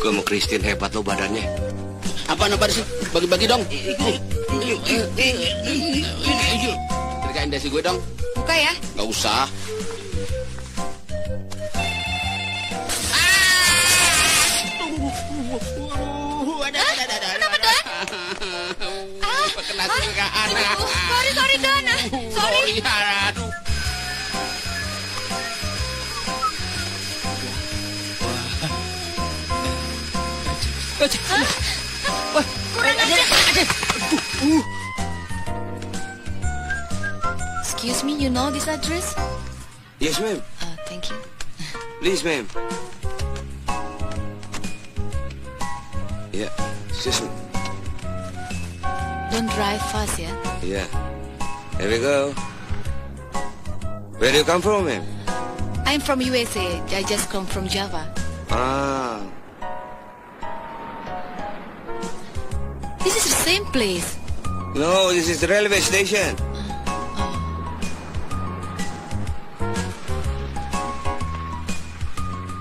juga mau Christine, hebat lo badannya. Apa sih? Bagi-bagi dong. Kerjain dasi gue dong. Buka ya. Nggak usah. Kenapa, Don? Kena surgaan. Sorry, Don. Sorry. Aduh. Kurang aja. Excuse me, you know this address? Yes, ma'am. Thank you. Please, ma'am. Yeah, excuse me. Don't drive fast, ya. Yeah. Here we go. Where do you come from, ma'am? I'm from USA. I just come from Java. Ah, This is the same place. no, this is the railway station.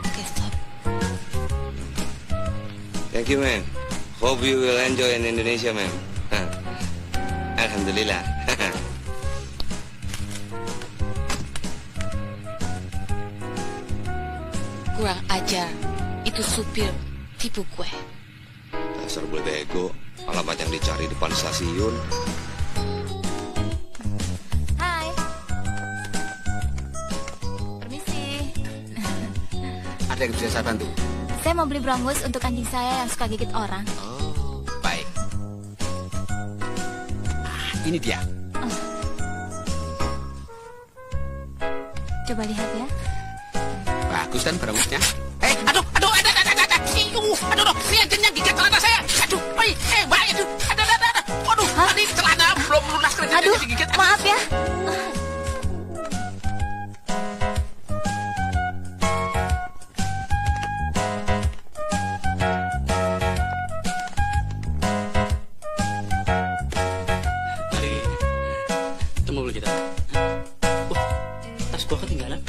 Okay, stop. Thank you, ma'am. Hope you will enjoy in Indonesia, ma'am. Alhamdulillah. Kurang ajar. Itu supir tipu gue. Dasar bego. Alamat yang dicari depan stasiun. Hai. Permisi. Ada yang bisa saya bantu? Saya mau beli brongus untuk anjing saya yang suka gigit orang. Oh, baik. Ini dia. Coba lihat ya. Bagus kan berangusnya? Aduh, lihat jenjang gigit celana saya. Aduh, baik, aduh, waduh, tadi celana belum lunas kerja Aduh, digigit. maaf ya. Mari, itu mobil kita. Tas gua ketinggalan.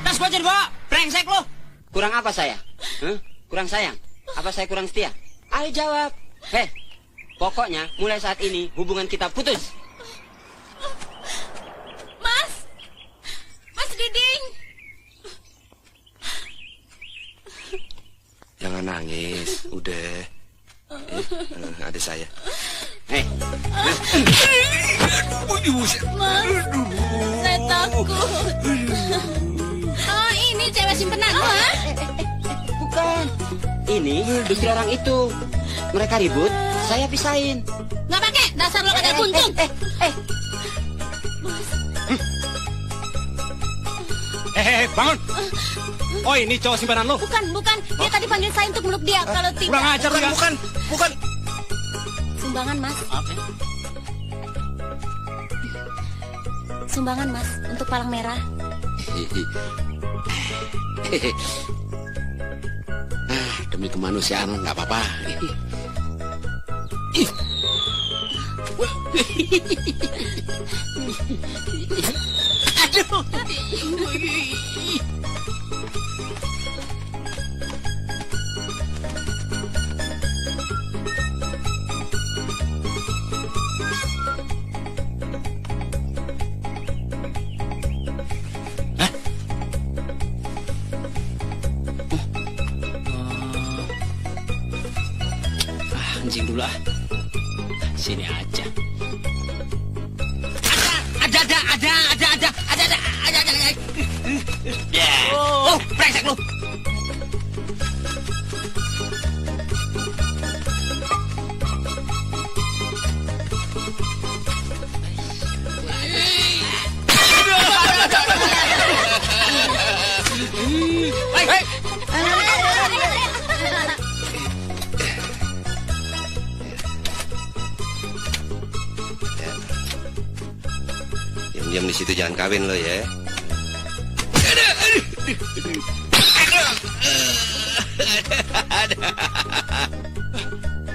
Tas gua jadi bawa. Brengsek lo. Kurang apa saya? Kurang sayang? Apa saya kurang setia? Ayo jawab. Pokoknya mulai saat ini hubungan kita putus. Mas Diding. Jangan nangis, udah. Ada saya. Saya takut. Oh, ini cewek simpenan lo, ha? Bukan. Ini istri orang itu. Mereka ribut, saya pisahin. Nggak pakai, dasar lo kagak kuntung. Bangun. Oh, ini cowok simpanan lo. Bukan. Dia tadi panggil saya untuk meluk dia. Kalau tidak, Kurang ajar lu ya. Bukan. sumbangan mas. Oke. Sumbangan mas untuk palang merah. Demi kemanusiaan nggak apa-apa. Aduh. Anjing dulu ah. Sini aja. Ada. Oh, brengsek lu. Diam di situ, jangan kawin lo ya.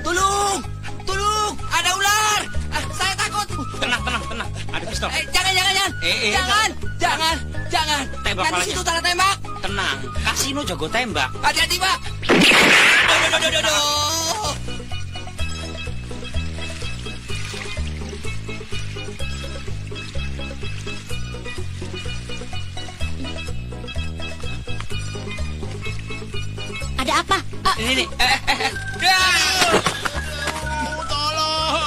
Tolong! Tolong! Ada ular! Saya takut! Tenang. Ada pistol. Jangan! Jangan! Tembak Kan di palanya. situ tanda tembak! Tenang. Kasino jago tembak. Hati-hati, Pak! Aduh. Ada apa? Ini. Tolong!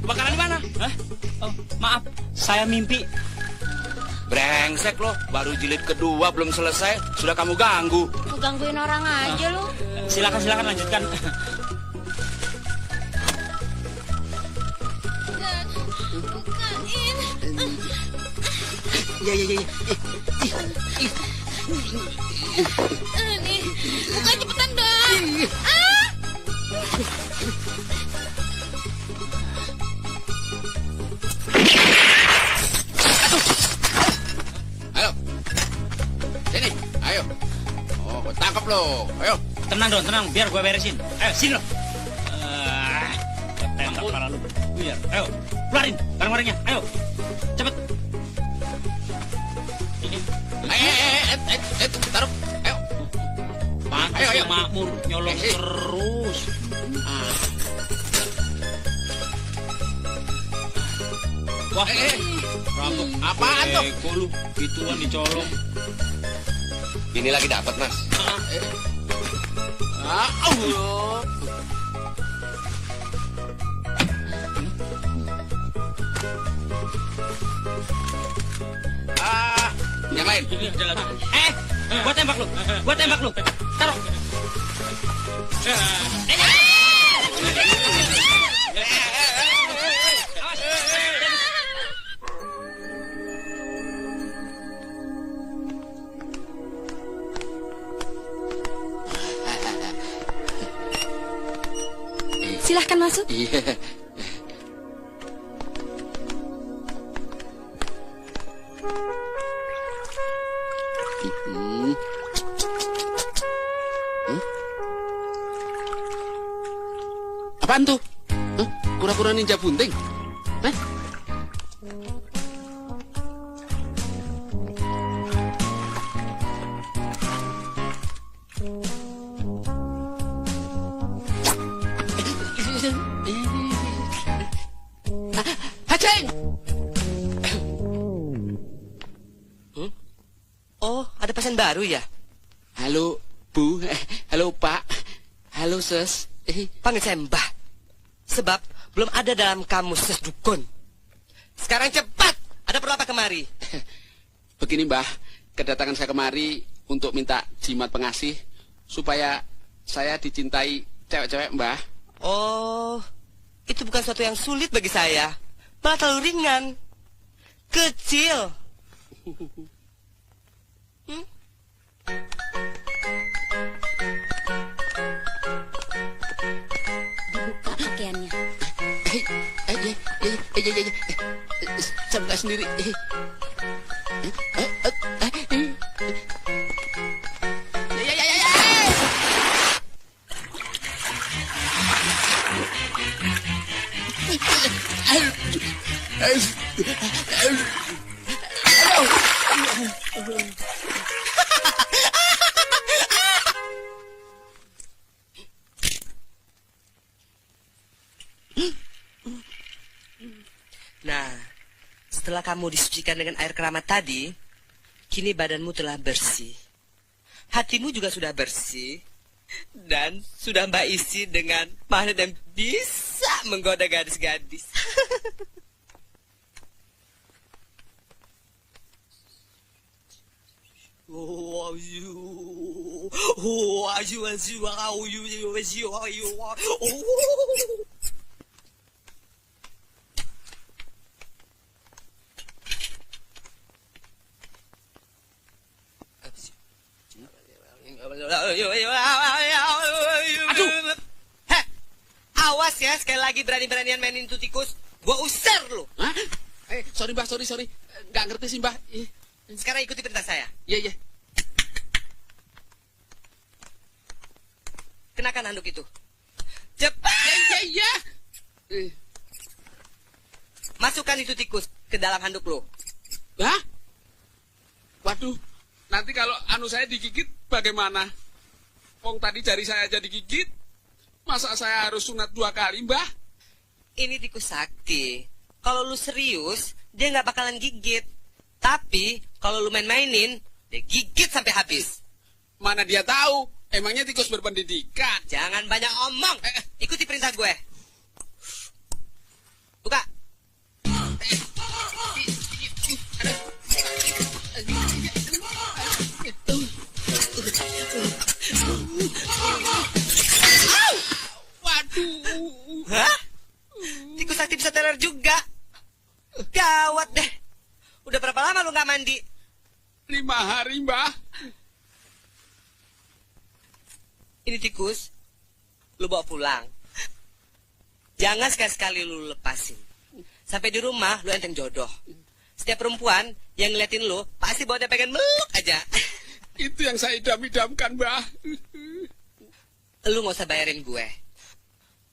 Kebakaran di mana? Hah? Oh, maaf. Saya mimpi. Brengsek lo, baru jilid kedua belum selesai, sudah kamu ganggu. Mau gangguin orang aja lu. Silakan lanjutkan. Bukain. Iya. Nih, buka cepetan dong. Ah! Ayo. Sini, ayo. Oh, gua tangkap lo. Ayo. Tenang, biar gue beresin. Ayo, sini lo. Tembak kepala lu. Biar. Ayo, keluarin barang-barangnya. Ayo, cepet. Taruh. Ayo. Pantas Ayo. makmur nyolong terus. Wah, rampok. Apaan tuh? Kok lu gituan dicolong. Ini lagi dapat, Mas. Allah. Yang lain. Ini ada lagi. Gua tembak lu. Taruh. Silahkan masuk. Iya. Apaan tuh? Hah? Kura-kura ninja bunting? Hah? Haceng! Oh, ada pasien baru ya? Halo, Bu. Halo, Pak. Halo, Ses. Panggil saya Mbah. Sebab belum ada dalam kamus ses dukun. Sekarang cepat! Ada perlu apa kemari? Begini, Mbah. Kedatangan saya kemari untuk minta jimat pengasih supaya saya dicintai cewek-cewek, Mbah. Oh, itu bukan sesuatu yang sulit bagi saya. Malah terlalu ringan. Kecil. Dibuka pakaiannya. Saya buka sendiri. Nah, setelah kamu disucikan dengan air keramat tadi, kini badanmu telah bersih. Hatimu juga sudah bersih. Dan sudah Mbak isi dengan magnet yang bisa menggoda gadis-gadis. Aduh. Heh, awas ya sekali lagi berani-beranian mainin itu tikus. Gua usir lu. Hah? Sorry Mbah, sorry. Nggak ngerti sih Mbah. Sekarang ikuti perintah saya. Iya. Kenakan handuk itu. Cepat! Iya. Masukkan itu tikus ke dalam handuk lo. Hah? Waduh, nanti kalau anu saya digigit bagaimana? Wong tadi jari saya aja digigit. Masa saya harus sunat 2 kali, Mbah? Ini tikus sakti. Kalau lu serius, dia nggak bakalan gigit. Tapi kalau lu main-mainin, dia gigit sampai habis. Mana dia tahu? Emangnya tikus berpendidikan? Jangan banyak omong. Ikuti perintah gue. Buka. Waduh. Hah? Tikus sakti bisa teler juga. Gawat deh. Udah berapa lama lu nggak mandi? 5 hari, Mbah. Ini tikus, lu bawa pulang. Jangan sekali-sekali lu lepasin. Sampai di rumah, lu enteng jodoh. Setiap perempuan yang ngeliatin lu, pasti bawanya pengen meluk aja. Itu yang saya idam-idamkan, Mbah. Lu nggak usah bayarin gue.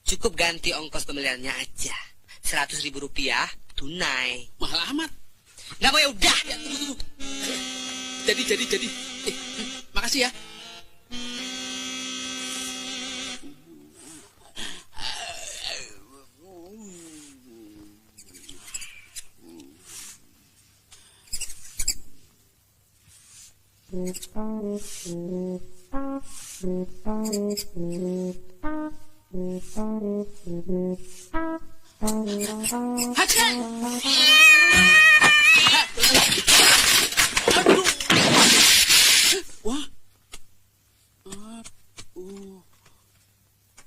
Cukup ganti ongkos pembeliannya aja. 100.000 rupiah tunai. Mahal amat. Nggak mau ya udah. Tunggu. Jadi. Makasih ya. Wah.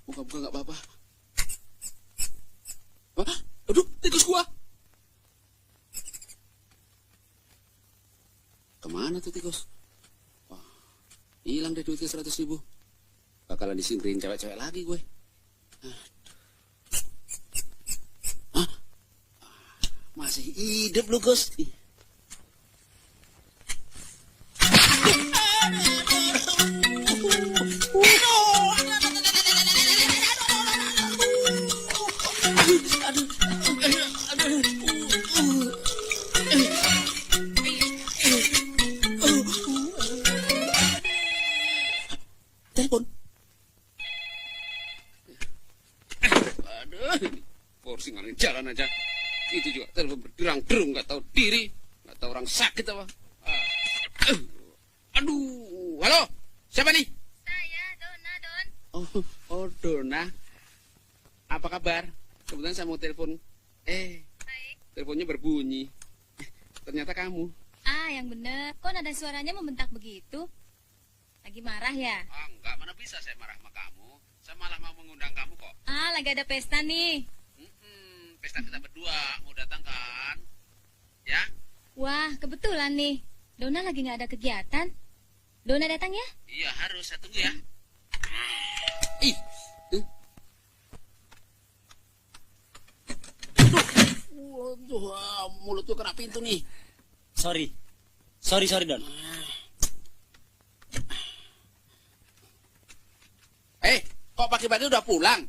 Buka nggak apa-apa. Wah, aduh, tikus gua. Kemana tuh tikus? Wah, hilang deh duitnya 100.000. Bakalan disingkirin cewek-cewek lagi gue. Hah? Masih hidup lu, Gus. Telepon. Aduh, forcing ngalahin jalan aja. Itu juga telepon berderang-derung, nggak tahu diri, nggak tahu orang sakit apa. Aduh, halo, siapa nih? Saya Dona, Don. Oh, Dona. Apa kabar? Kebetulan saya mau telepon. Baik. Teleponnya berbunyi. Ternyata kamu. Ah, yang bener. Kok nada suaranya membentak begitu? Lagi marah ya? Enggak, mana bisa saya marah sama kamu. Saya malah mau mengundang kamu kok. Ah, lagi ada pesta nih. Pesta kita berdua, mau datang kan? Ya? Wah, kebetulan nih. Dona lagi nggak ada kegiatan. Dona datang ya? Iya, harus. Saya tunggu ya. Ih. Waduh, mulut tuh kena pintu nih. Sorry, Don. Kok pagi-pagi udah pulang?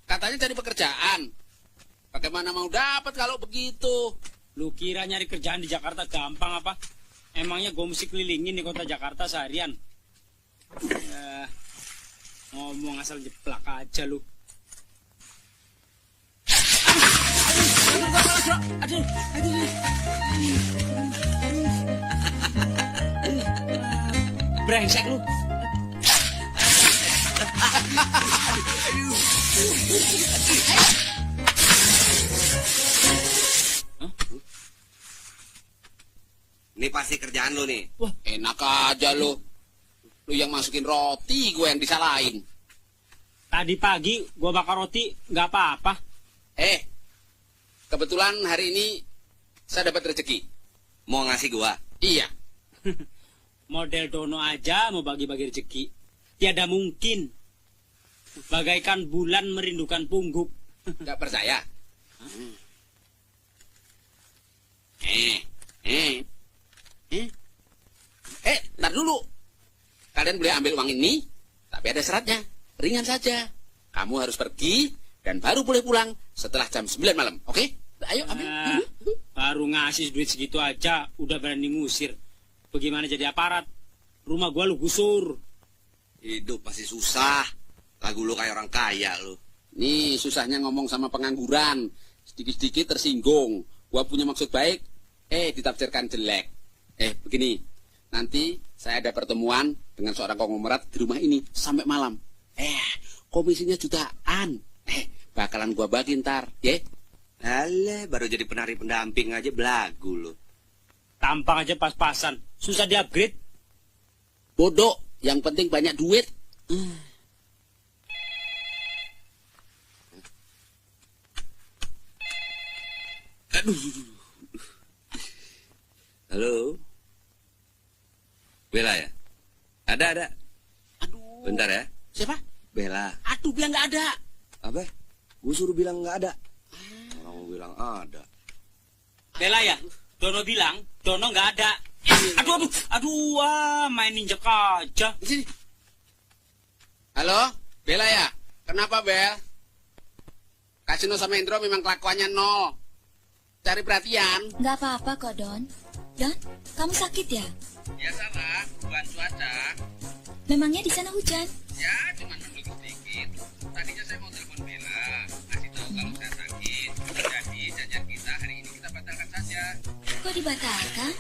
Katanya cari pekerjaan. Bagaimana mau dapat kalau begitu? Lu kira nyari kerjaan di Jakarta gampang apa? Emangnya gue mesti kelilingin di kota Jakarta seharian? Ya, ngomong asal jeplak aja lu. Aduh. Brengsek lu. Ini pasti kerjaan lu nih. Wah, enak aja lo. Lu yang masukin roti, gue yang disalahin. Tadi pagi gua bakar roti nggak apa-apa. Kebetulan hari ini saya dapat rezeki. Mau ngasih gua? Iya. Model Dono aja mau bagi-bagi rezeki. Tiada mungkin. Bagaikan bulan merindukan pungguk. Gak percaya? Ntar dulu. Kalian boleh ambil uang ini, tapi ada syaratnya. Ringan saja. Kamu harus pergi dan baru boleh pulang setelah jam 9 malam. Oke? Ayo ambil. Baru ngasih duit segitu aja, udah berani ngusir. Bagaimana jadi aparat? Rumah gua lu gusur. Hidup pasti susah. Lagu lu kayak orang kaya lu. Nih susahnya ngomong sama pengangguran. Sedikit-sedikit tersinggung. Gua punya maksud baik, ditafsirkan jelek. Begini. Nanti saya ada pertemuan dengan seorang konglomerat di rumah ini sampai malam. Komisinya jutaan. Bakalan gua bagi ntar, ya? Alah, baru jadi penari pendamping aja belagu lu. Tampang aja pas-pasan. Susah di-upgrade. Bodoh, yang penting banyak duit. Aduh. Halo. Bella ya? Ada. Aduh. Bentar ya. Siapa? Bella. Aduh, bilang nggak ada. Apa? Gue suruh bilang nggak ada. Orang bilang ada. Bella ya? Dono bilang, Dono nggak ada. Aduh, main ninja aja. Di sini. Halo, Bella ya? Kenapa, Bel? Kasino sama Indro memang kelakuannya nol. Cari perhatian. Nggak apa-apa kok, Don. Don, kamu sakit ya? Biasalah, perubahan cuaca. Memangnya di sana hujan? Ya, cuma mendung sedikit. Tadinya saya mau telepon Bella, kasih tahu kalau saya sakit. Jadi janjian kita hari ini kita batalkan saja. Kok dibatalkan?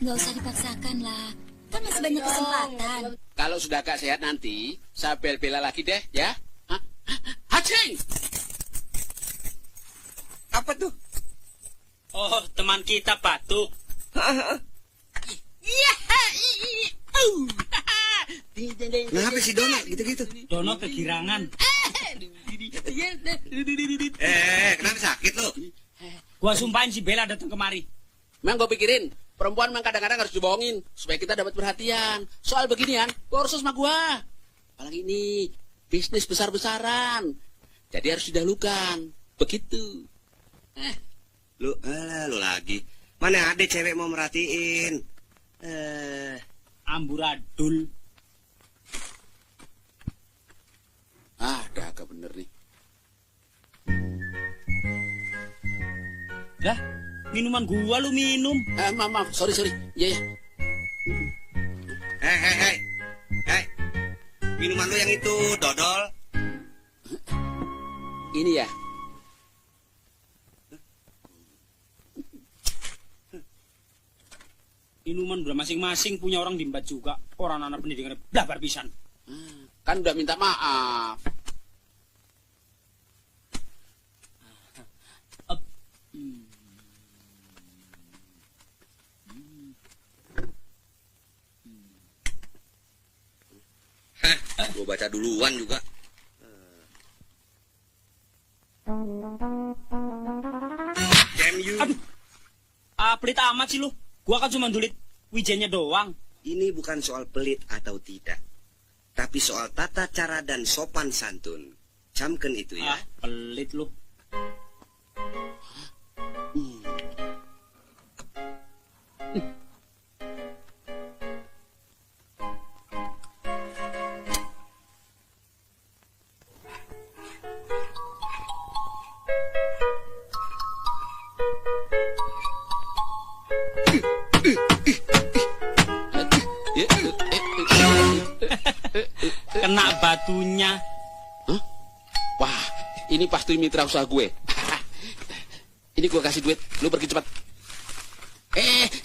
Nggak usah dipaksakan lah. Kan masih banyak kesempatan. Kalau sudah agak sehat nanti, saya bel Bella lagi deh, ya. Hacing! Apa tuh? Oh, teman kita batuk. Kenapa sih Dono gitu-gitu? Dono kegirangan. Kenapa sakit lu? Gua sumpahin si Bella datang kemari. Memang gue pikirin, perempuan memang kadang-kadang harus dibohongin supaya kita dapat perhatian. Soal beginian, gue harus sama gue. Apalagi ini, bisnis besar-besaran. Jadi harus didahulukan. Begitu. Lu lagi. Mana ada cewek mau merhatiin? Amburadul. Udah agak bener nih. Lah, minuman gua lu minum. Maaf, sorry. Iya. Hei. Minuman lu yang itu, dodol. Ini ya. Minuman udah masing-masing punya orang dimbat juga. Orang anak pendidikannya blabar pisan. Kan udah minta maaf. Gue baca duluan juga. Damn you. Aduh. Pelit amat sih lu. Gua kan cuma dulit wijennya doang. Ini bukan soal pelit atau tidak, tapi soal tata cara dan sopan santun. Camkan itu ya. Pelit lu. Kena batunya. Wah, ini pasti mitra usaha gue. Ini gue kasih duit, lu pergi cepat.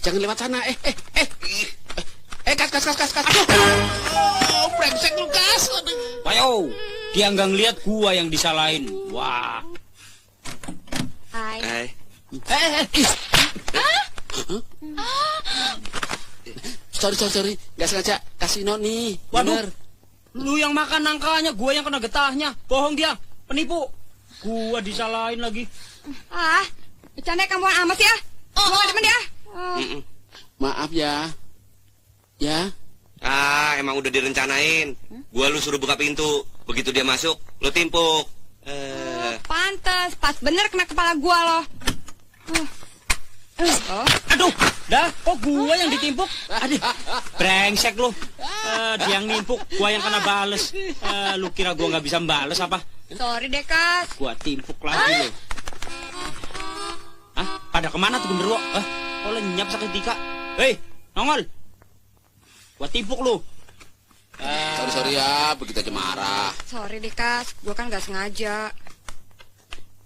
Jangan lewat sana. Kas. Oh, brengsek lu, Kas. Wayo, dia nggak ngeliat gua yang disalahin. Wah. Hai. Sorry, nggak sengaja. Kasino nih. Waduh. Bener. Lu yang makan nangkanya, gua yang kena getahnya. Bohong dia, penipu. Gua disalahin lagi. Bercanda kamu amat ya. Gua demen ya. Maaf ya. Ya. Emang udah direncanain. Gua lu suruh buka pintu. Begitu dia masuk, lo timpuk. Pantes, pas bener kena kepala gua loh. Aduh, dah, kok gua yang ditimpuk? Aduh, brengsek lu. Dia yang nimpuk, gua yang kena bales. Lu kira gua nggak bisa bales apa? Sorry deh, Kas. Gua timpuk lagi lu. Hah? Pada kemana tuh genderuwo? Kok lenyap seketika? Hei, nongol. Gua timpuk lu. Sorry ya, begitu aja marah. Sorry deh, Kas. Gua kan gak sengaja.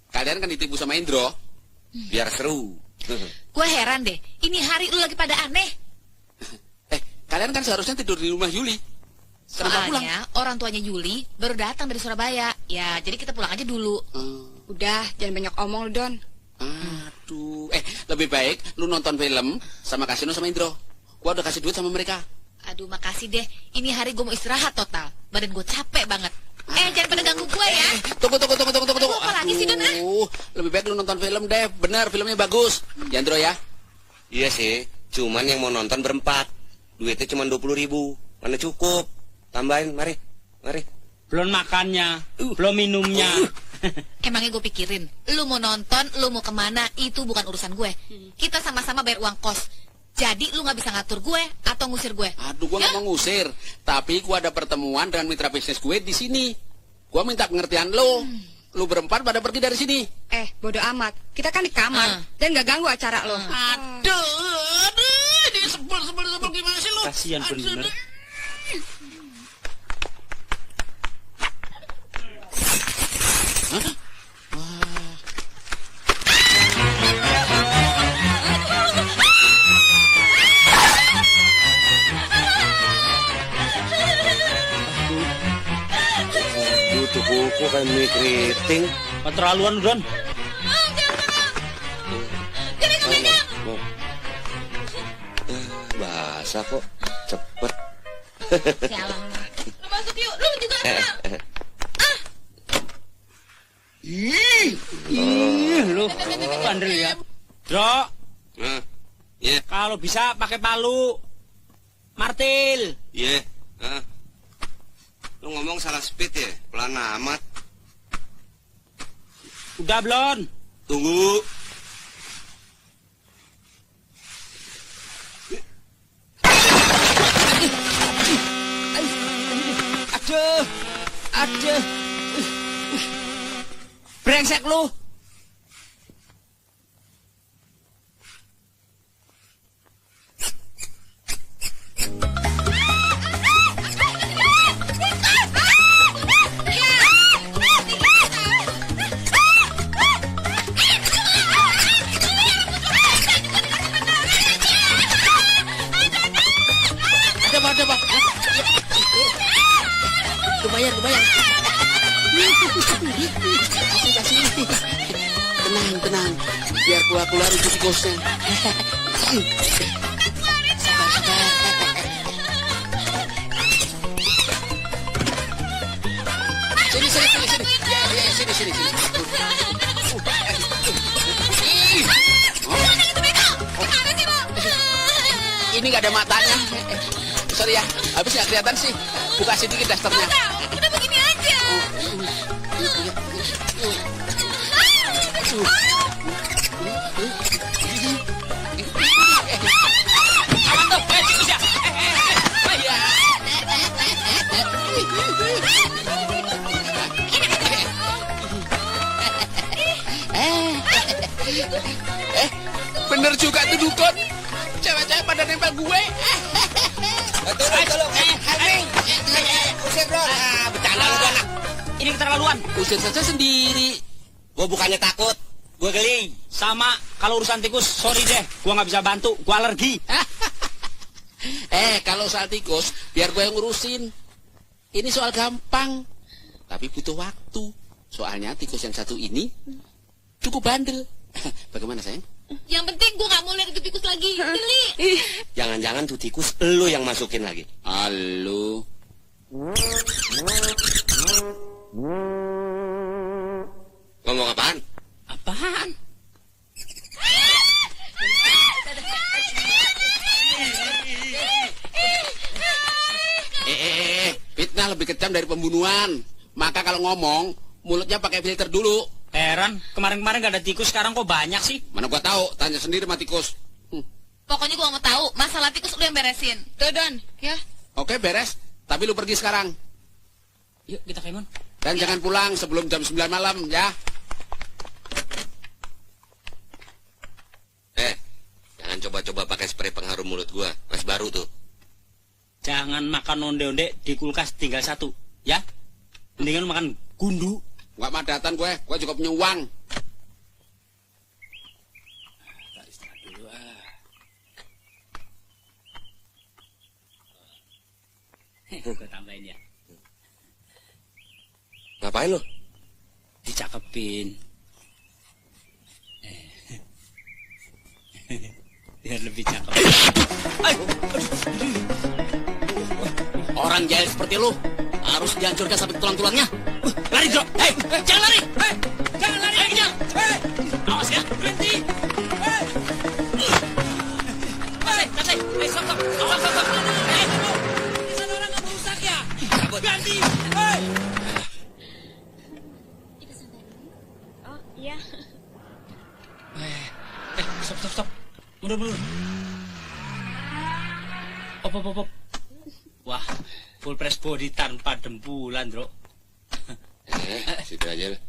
Kalian kan ditipu sama Indro. Biar seru. Gue heran deh, ini hari lu lagi pada aneh. Kalian kan seharusnya tidur di rumah Yuli. Kenapa pulang? Soalnya orang tuanya Yuli baru datang dari Surabaya. Ya, jadi kita pulang aja dulu. Udah, jangan banyak omong lu, Don. Aduh, lebih baik lu nonton film sama Kasino sama Indro. Gua udah kasih duit sama mereka. Aduh, makasih deh. Ini hari gue mau istirahat total. Badan gue capek banget. Jangan pada ganggu gue ya. Tunggu. Apa lagi sih, Don? Lebih baik lu nonton film deh. Bener, filmnya bagus. Ya, Indro ya. Iya sih, cuman yang mau nonton berempat. Duitnya cuma 20.000. Mana cukup? Tambahin, mari. Belum makannya, belum minumnya. Emangnya gue pikirin, lu mau nonton, lu mau kemana, itu bukan urusan gue. Kita sama-sama bayar uang kos. Jadi lu gak bisa ngatur gue atau ngusir gue. Aduh, gua nggak mau ngusir. Tapi gua ada pertemuan dengan mitra bisnis gue di sini. Gua minta pengertian lu. Lu berempat pada pergi dari sini. Bodo amat. Kita kan di kamar. Dan gak ganggu acara lo. Aduh, ini sebel gimana sih lu? Kasian bener. Itu buku kan mie keriting. Keterlaluan, Don. Basah kok, cepet. Sialan lu. Lu masuk yuk, lu juga kenal. Lu bandel ya. Dro, Iya, kalau bisa pakai palu. Martil. iya. Lu ngomong salah speed ya, pelan amat. Udah belum? Tunggu. Aduh. Brengsek lu. Ada, Pak. Lumayan. Kasih. Tenang. Biar gua keluarin tikusnya. Sabar. Sini. Ya, sini. Ini nggak ada matanya. Sorry ya, habis nggak kelihatan sih. Buka sedikit dasternya. Udah begini aja. Aman tuh, tikus ya. Bener juga tuh dukun. Cewek-cewek pada nempel gue. Tolong. Usir bro. Bercanda lu anak. Ini keterlaluan. Usir saja sendiri. Gue bukannya takut, gue geli. Sama, kalau urusan tikus, sorry deh. Gua nggak bisa bantu, gua alergi. Kalau soal tikus, biar gue yang ngurusin. Ini soal gampang. Tapi butuh waktu. Soalnya tikus yang satu ini cukup bandel. Bagaimana, sayang? Yang penting gue gak mau lihat itu tikus lagi. Geli. Jangan-jangan tuh tikus lu yang masukin lagi. Halo. Ngomong apaan? Apaan? Fitnah lebih kejam dari pembunuhan. Maka kalau ngomong, mulutnya pakai filter dulu. Heran, kemarin-kemarin gak ada tikus, sekarang kok banyak sih? Mana gua tahu, tanya sendiri sama tikus. Pokoknya gua mau tahu, masalah tikus lu yang beresin. Tuh, Don, ya. Oke, beres. Tapi lu pergi sekarang. Yuk, kita Kaimon. Dan jangan pulang sebelum jam 9 malam, ya. Jangan coba-coba pakai spray pengharum mulut gua. Mas baru tuh. Jangan makan onde-onde di kulkas tinggal satu, ya? Mendingan makan gundu. Nggak madatan gue juga punya uang. Gue tambahin ya. Ngapain lu? Dicakepin. Biar lebih cakep. Orang jahil seperti lu harus dihancurkan sampai tulang-tulangnya. Lari, Bro. Hei, jangan lari. Hei, jangan lari. Hei, kejar. Hei, awas ya. Berhenti. Hei. Kasih. Hei, stop. Awas, stop. Hei, tunggu. Di sana orang nggak merusak ya. Berhenti. Hei. Oh, iya. Stop. Mundur. Op. Wah, full press body tanpa dembulan, Bro. Situ aja lah.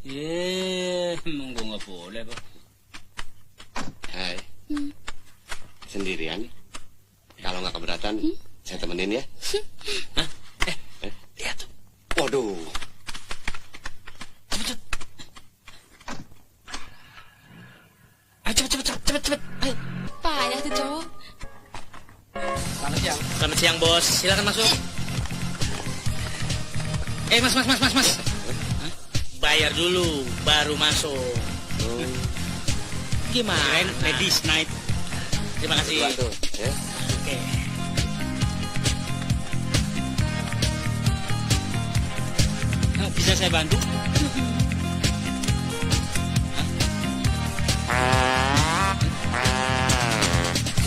Emang gue nggak boleh, Bro. Hai. Sendirian? Kalau nggak keberatan, saya temenin ya. Hah? Lihat tuh. Waduh. Cepet. Ayo, cepet. Ayo. Payah tuh cowok. Selamat siang, Bos. Silakan masuk. Mas. Hah? Bayar dulu, baru masuk. Gimana? Ladies night. Terima kasih. Tuh, ya. Oke. Bisa saya bantu?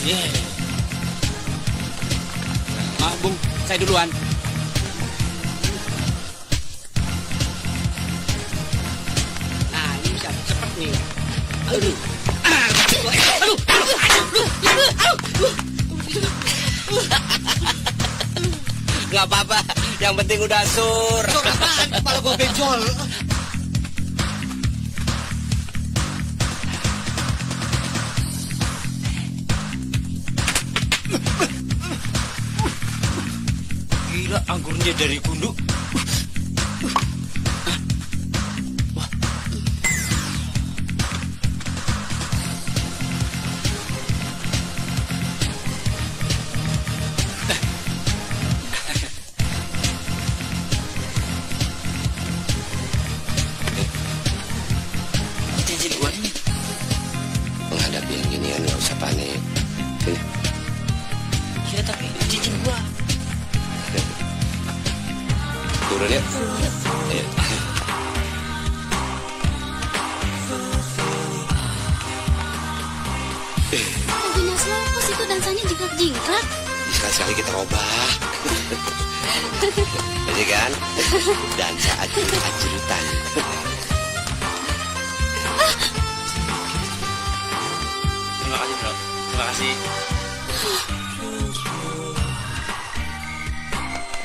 Yeah. Maaf, Bung, saya duluan. Nah, ini bisa cepet nih. Gak apa-apa, yang penting udah sur. Sur apaan? Kepala gua benjol. Gila, anggurnya dari gundu. Cincin gua ini. Menghadapi yang ginian nggak usah panik. Sini. Ya, tapi cincin gua. Turun ya. Ayo. Dinas lo, kok itu dansanya jingkrak-jingkrak? Sekali-sekali kita robah. Jadi kan? Dansa ajrut-ajrutan. Terima kasih, Bro. Terima kasih.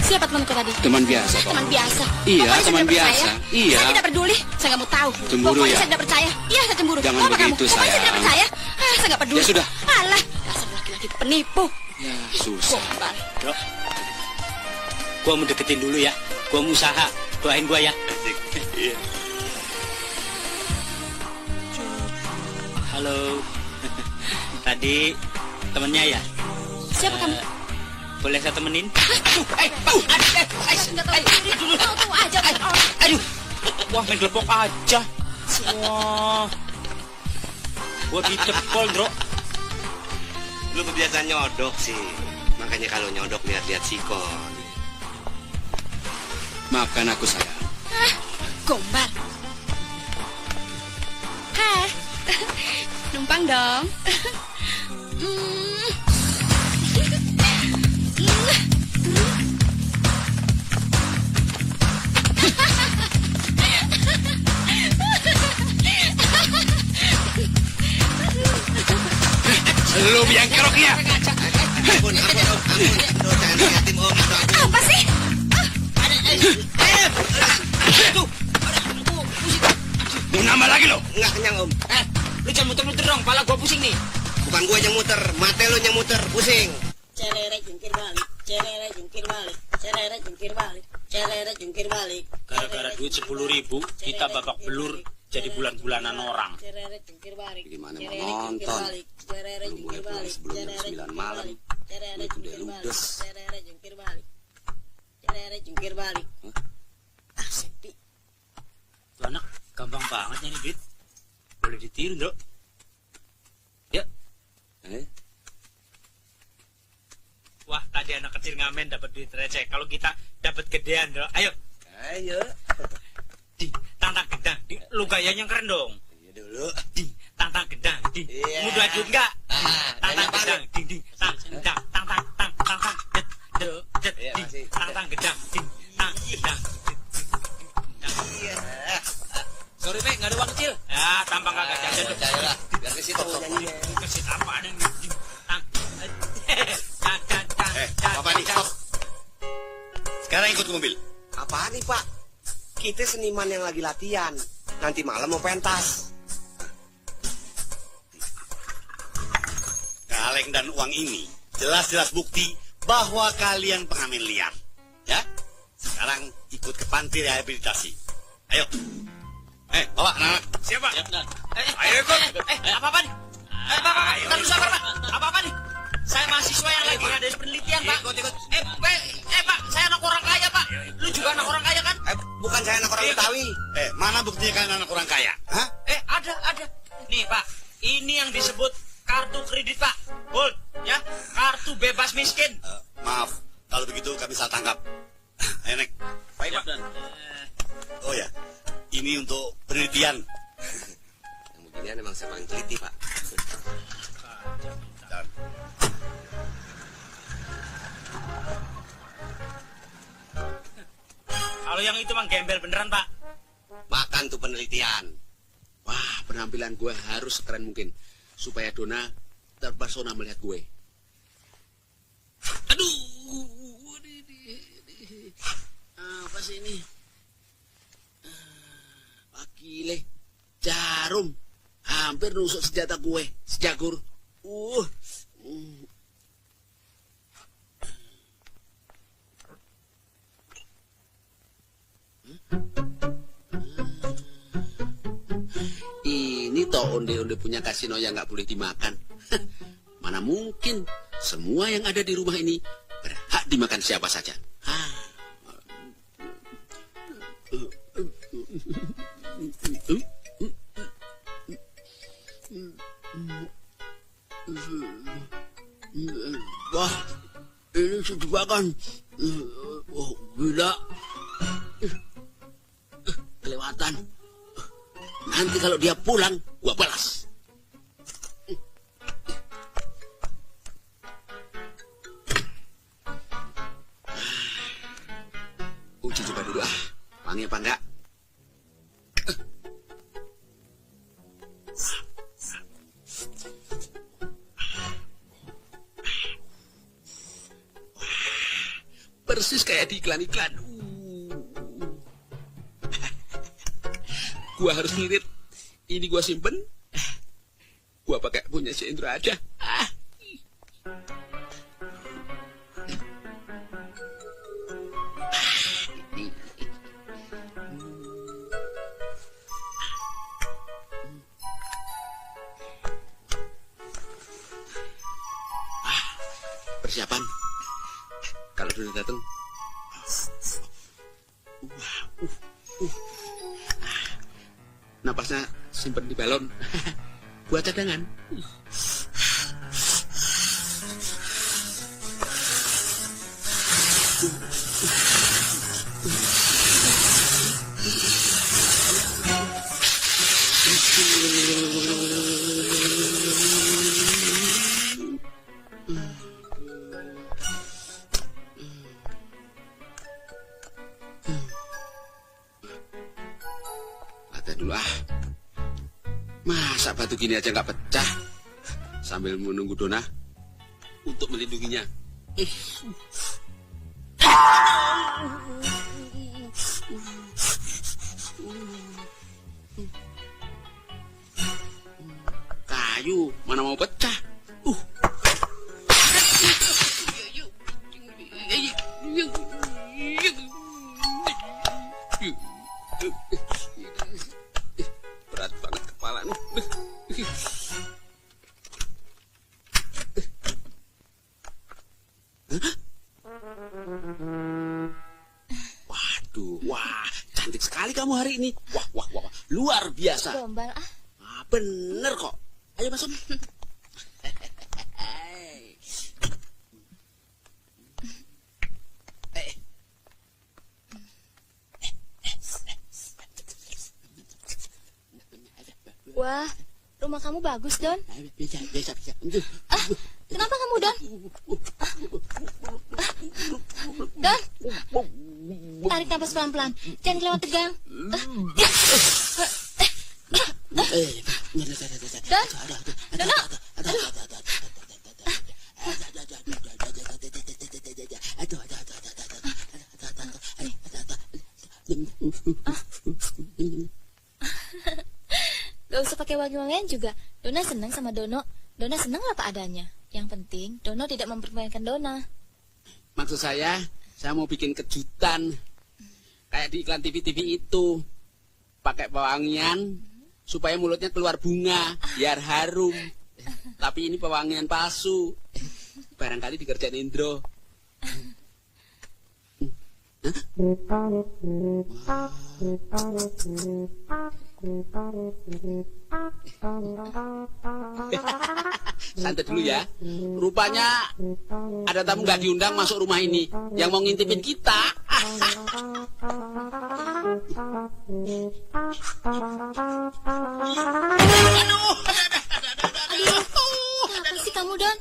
Siapa temanku tadi? Teman biasa kok. Teman biasa. Iya, Pokoknya saya teman tidak percaya. biasa. Iya. Saya tidak peduli. Saya nggak mau tahu. Cemburu Pokoknya ya? saya tidak percaya. Iya, saya cemburu. Jangan Mau apa begitu, kamu? Pokoknya saya tidak sayang. percaya. Saya nggak peduli. Ya sudah. Alah, dasar laki-laki penipu. Ya, susah. Gombal. Bro, gua mau deketin dulu ya. Gua mau usaha. Doain gua ya. Iya. Halo. Tadi temennya ya? Siapa kamu? Boleh saya temenin? Nggak tahu diri. Tahu aja. Aduh. Wah, main gelepok aja. Wah. Gua dicepol, Bro. Lu kebiasaan nyodok sih. Makanya kalau nyodok lihat-lihat sikon. Maafkan aku, sayang. Gombal. Hai. Numpang dong. Aduh, biang keroknya. Ampun, Om. Aduh, jangan liatin Om. Apa sih? Mau nambah lagi lo? Nggak kenyang Om. Lu jangan muter-muter dong, pala gua pusing nih. Bukan gue yang muter, mata lo yang muter, pusing. Cerere jungkir balik, cerere jungkir balik, cerere jungkir balik, cerere jungkir balik. Gara-gara duit 10.000, kita babak belur jadi bulan-bulanan orang. Cerere jungkir balik, Gimana mau cerere jungkir nonton? balik, cerere Belum jungkir mulai pulang balik, sebelum jam cerere 9 jungkir malam. balik, cerere Udah jungkir balik, ludes. cerere jungkir balik, cerere jungkir balik. Ah, sepi. Tuh anak gampang banget nyari duit. Boleh ditiru, Ndro. Ya. Wah, tadi anak kecil ngamen dapat duit receh. Kalau kita dapat gedean, Ndro. Ayo. Ding, tantang gedang. Ding, lu gayanya keren dong. Iya dulu. Ding, tantang gedang. Ding. Iya. Mau dua duit enggak? Tantang banyak gedang. Ding, ding. Tang gedang. Tang. Jet. Iya, Ding. masih. Tantang gedang. Ding. Tang gedang. Sorry, Mek, nggak ada uang kecil. Ya, tampang kagak jajan tuh. Percaya lah, biar ke situ nyanyinya. Kesit apa ada nih? Bapak nih, stop. Sekarang ikut ke mobil. Apaan nih Pak? Kita seniman yang lagi latihan. Nanti malam mau pentas. Kaleng dan uang ini jelas-jelas bukti bahwa kalian pengamen liar. Ya? Sekarang ikut ke panti rehabilitasi. Ayo. Bawa anak-anak. Siapa? Ayo ikut. Apa-apa nih? Pak, taruh sabar, Pak. Apa-apa nih? Saya mahasiswa yang lagi ngadain penelitian, Pak. Ikut. Pak, saya anak orang kaya, Pak. Lu juga anak orang kaya, kan? Bukan saya anak orang Betawi. Mana buktinya kalian anak orang kaya? Hah? Ada. Nih, Pak. Ini yang disebut kartu kredit, Pak. Gold, ya. Kartu bebas miskin. Maaf, kalau begitu kami salah tangkap. Ayo, Nek. Baik, Pak. Oh ya, ini untuk penelitian. Yang beginian emang saya paling teliti Pak. Dan Kalau yang itu mah gembel beneran, Pak. Makan tuh penelitian. Wah, penampilan gue harus sekeren mungkin. Supaya Dona terpesona melihat gue. Aduh, apa sih ini? Pakile, jarum. Hampir nusuk senjata gue, sejagur. Ini toh onde-onde punya kasino yang nggak boleh dimakan. Mana mungkin semua yang ada di rumah ini berhak dimakan siapa saja. Wah, ini sejebakan. Oh, gila. Kelewatan. Nanti kalau dia pulang, gua balas. Uji coba dulu ah. Wangi apa enggak? Persis kayak di iklan-iklan. Gua harus ngirit. Ini gua simpen. Gua pakai punya si Indra aja. Persiapan. Kalau sudah datang. Napasnya simpen di balon. Buat cadangan. Latihan dulu ah. Masa batu gini aja nggak pecah? Sambil menunggu Dona. untuk melindunginya. Kayu mana mau pecah. Berat banget kepala nih. Waduh, wah, cantik sekali kamu hari ini. Wah, wah, wah, luar biasa. Gombal ah. Ah, bener kok. Ayo masuk. Wah, rumah kamu bagus, Don. Bisa. Kenapa kamu, Don? Don, tarik nafas pelan-pelan. Jangan kelewat tegang. Don, Dono. Gak usah pakai wangi-wangian juga. Dona senang sama Dono. Dona senang apa adanya. Yang penting, Dono tidak mempermainkan Dona. Maksud saya mau bikin kejutan. Kayak di iklan TV-TV itu. Pakai pewangian supaya mulutnya keluar bunga, biar harum. Tapi ini pewangian palsu. Barangkali dikerjain Indro. Santai dulu ya. Rupanya ada tamu nggak diundang masuk rumah ini yang mau ngintipin kita. Apa sih kamu, Don?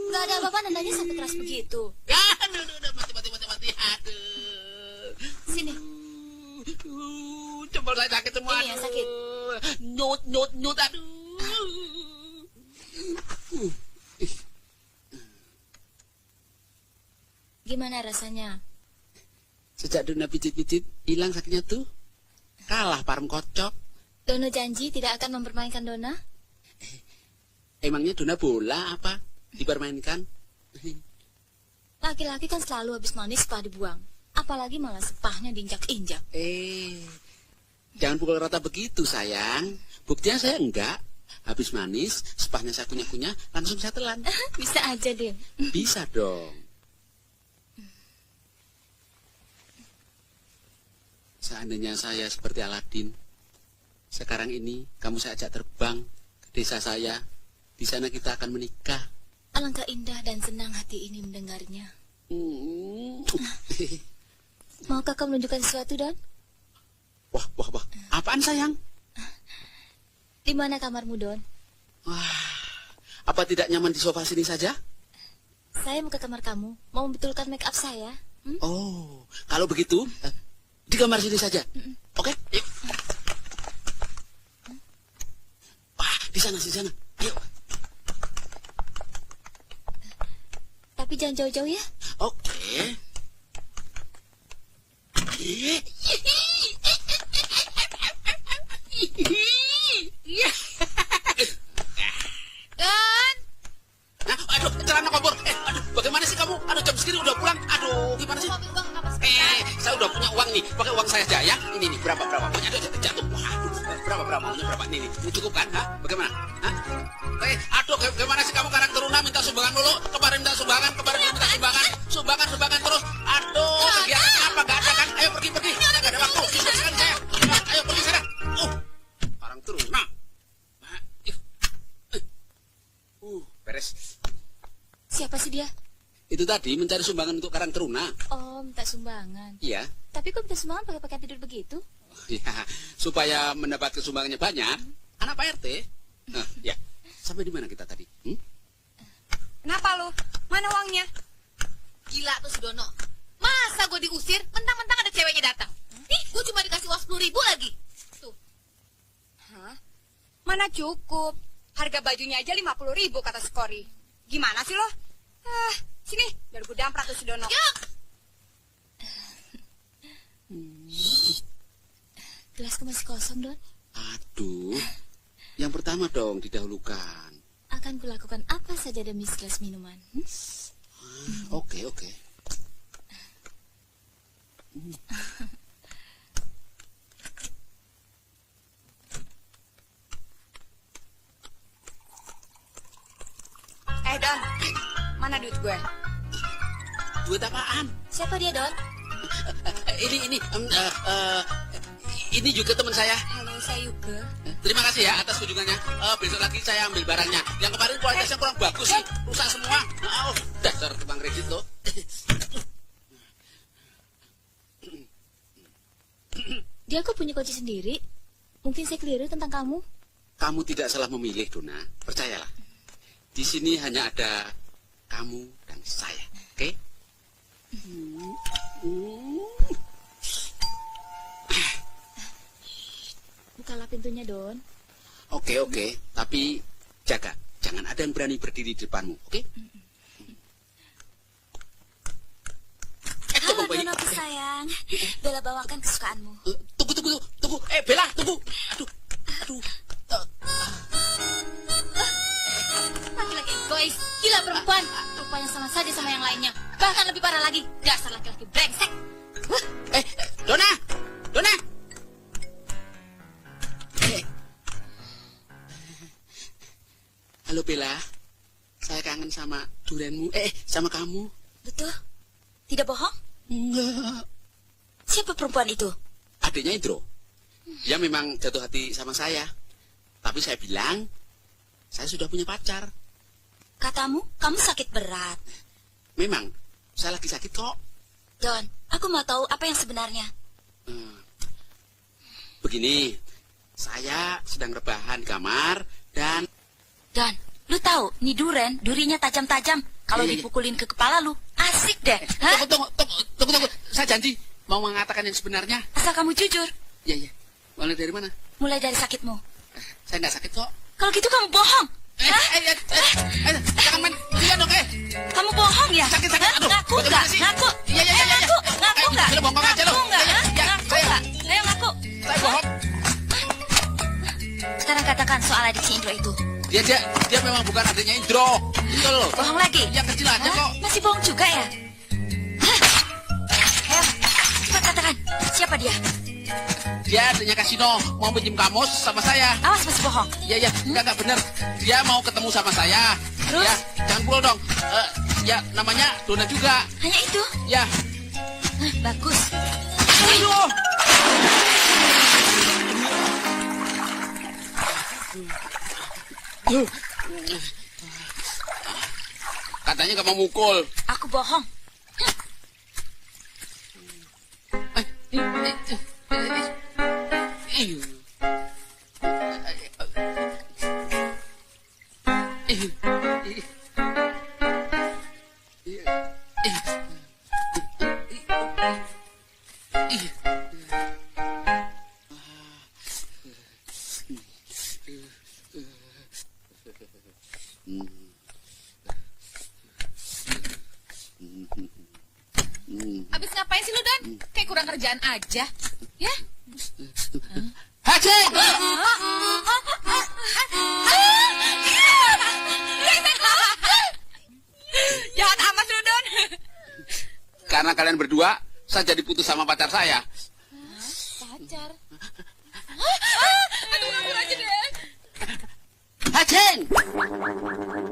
Gak ada apa-apa, nandanya sampai keras begitu. Aduh, mati. Aduh. Sini. Jempol saya sakit semua. Ini yang sakit. Nyut, aduh. Gimana rasanya? Sejak Dona pijit-pijit, hilang sakitnya tuh. Kalah parem kocok. Dono janji tidak akan mempermainkan Dona? Emangnya Dona bola apa? Dipermainkan? Laki-laki kan selalu habis manis sepah dibuang. Apalagi malah sepahnya diinjak-injak. Jangan pukul rata begitu, sayang. Buktinya saya enggak. Habis manis, sepahnya saya kunyah-kunyah, langsung saya telan. Bisa aja deh. Bisa dong. Seandainya saya seperti Aladin, sekarang ini kamu saya ajak terbang ke desa saya. Di sana kita akan menikah. Alangkah indah dan senang hati ini mendengarnya. Maukah kau menunjukkan sesuatu, Don? Wah. Apaan, sayang? Di mana kamarmu, Don? Wah, apa tidak nyaman di sofa sini saja? Saya mau ke kamar kamu. Mau membetulkan make up saya. Oh, kalau begitu, di kamar sini saja. Oke? Yuk. Wah, di sana. Yuk. Tapi jangan jauh-jauh ya. Oke. Don, Aduh, celana kompor. Aduh, bagaimana sih kamu? Aduh, jam segini udah pulang. Aduh, gimana sih? mobil gua kenapa sebentar? Saya udah punya uang nih. Pakai uang saya aja ya. Ini nih, berapa? Banyak jatuh. Wah, berapa? Maunya berapa? Nih. Ini cukup kan? Hah? Bagaimana? Hah? Aduh, gimana sih kamu Karang Taruna minta sumbangan dulu? Kemarin minta sumbangan sumbangan terus. Aduh, kegiatan apa? Gak ada kan? Ayo pergi. Gak ada waktu. Silakan saya. Ayo pergi sana. Karang Taruna. Beres. Siapa sih dia? Itu tadi mencari sumbangan untuk Karang Taruna. Oh, minta sumbangan. Iya. Tapi kok minta sumbangan pakai pakaian tidur begitu? Ya, supaya mendapat sumbangannya banyak. Anak Pak RT. Ya. Sampai di mana kita tadi? Kenapa lu? Mana uangnya? Gila tuh si Dono. Masa gue diusir, mentang-mentang ada ceweknya datang. Nih, gue cuma dikasih uang 10.000 lagi. Tuh. Hah? Mana cukup? Harga bajunya aja 50.000 kata Skori. Gimana sih lo? Sini, biar gue damprak tuh si Dono. Gelasku masih kosong, Don. Aduh, yang pertama dong didahulukan. Akan kulakukan apa saja demi segelas minuman. Oke. Don, mana duit gue? Duit apaan? Siapa dia, Don? Ini juga teman saya. Halo, saya Yuke. Terima kasih ya atas kunjungannya. Besok lagi saya ambil barangnya. Yang kemarin kualitasnya kurang bagus sih, rusak semua. Dasar tukang kredit lo. Dia kok punya kunci sendiri? Mungkin saya keliru tentang kamu. Kamu tidak salah memilih, Dona. Percayalah. Di sini hanya ada kamu dan saya, oke? Bukalah pintunya, Don. Oke. Tapi jaga, jangan ada yang berani berdiri di depanmu, oke? Halo, Donoku sayang. Bella bawakan kesukaanmu. Tunggu. Bella, tunggu. Aduh. Laki-laki egois, gila perempuan. Rupanya sama saja sama yang lainnya. Bahkan lebih parah lagi. Dasar laki-laki brengsek. Dona. Halo Bella, saya kangen sama durianmu. Sama kamu. Betul? Tidak bohong? Enggak. Siapa perempuan itu? Adiknya Indro. Dia memang jatuh hati sama saya. Tapi saya bilang, saya sudah punya pacar. Katamu, kamu sakit berat. Memang, saya lagi sakit kok. Don, aku mau tahu apa yang sebenarnya. Begini, saya sedang rebahan di kamar dan... Don, lu tahu, nih durinya tajam-tajam. Kalau Iya. dipukulin ke kepala lu, asik deh. Hah? Tunggu. Saya janji mau mengatakan yang sebenarnya. Asal kamu jujur. Iya. Mulai dari mana? Mulai dari sakitmu. Saya nggak sakit kok. Kalau gitu kamu bohong. Jangan main gila dong, Kamu bohong ya? Sakit. Hah? Aduh, Ngaku bagaimana nggak? sih? Ngaku? Iya. Ngaku nggak? Sudah bongkong aja lo. Ngaku nggak? Iya, Hah? iya, Ngaku saya- nggak? Ayo ngaku. Saya bohong. Sekarang katakan soal adik si Indro itu. Dia memang bukan adiknya Indro. Itu loh. Bohong lagi? Yang kecil aja Hah? kok. Masih bohong juga ya? Hah? Ayo, cepat katakan. Siapa dia? Dia adiknya Kasino mau pinjam kamus sama saya. Awas masih bohong. Iya, enggak benar. Dia mau ketemu sama saya. Terus? Ya, jangan pukul dong. Ya, namanya Dona juga. Hanya itu? Ya. Bagus. Aduh. Katanya gak mau mukul. Aku bohong. Abis ngapain sih lu, Dan? Kayak kurang kerjaan aja. Ya? Haji! Jahat amat lu, Don. Karena kalian berdua, saya jadi putus sama pacar saya. Pacar. Aduh, ngapur aja deh. Hajeng!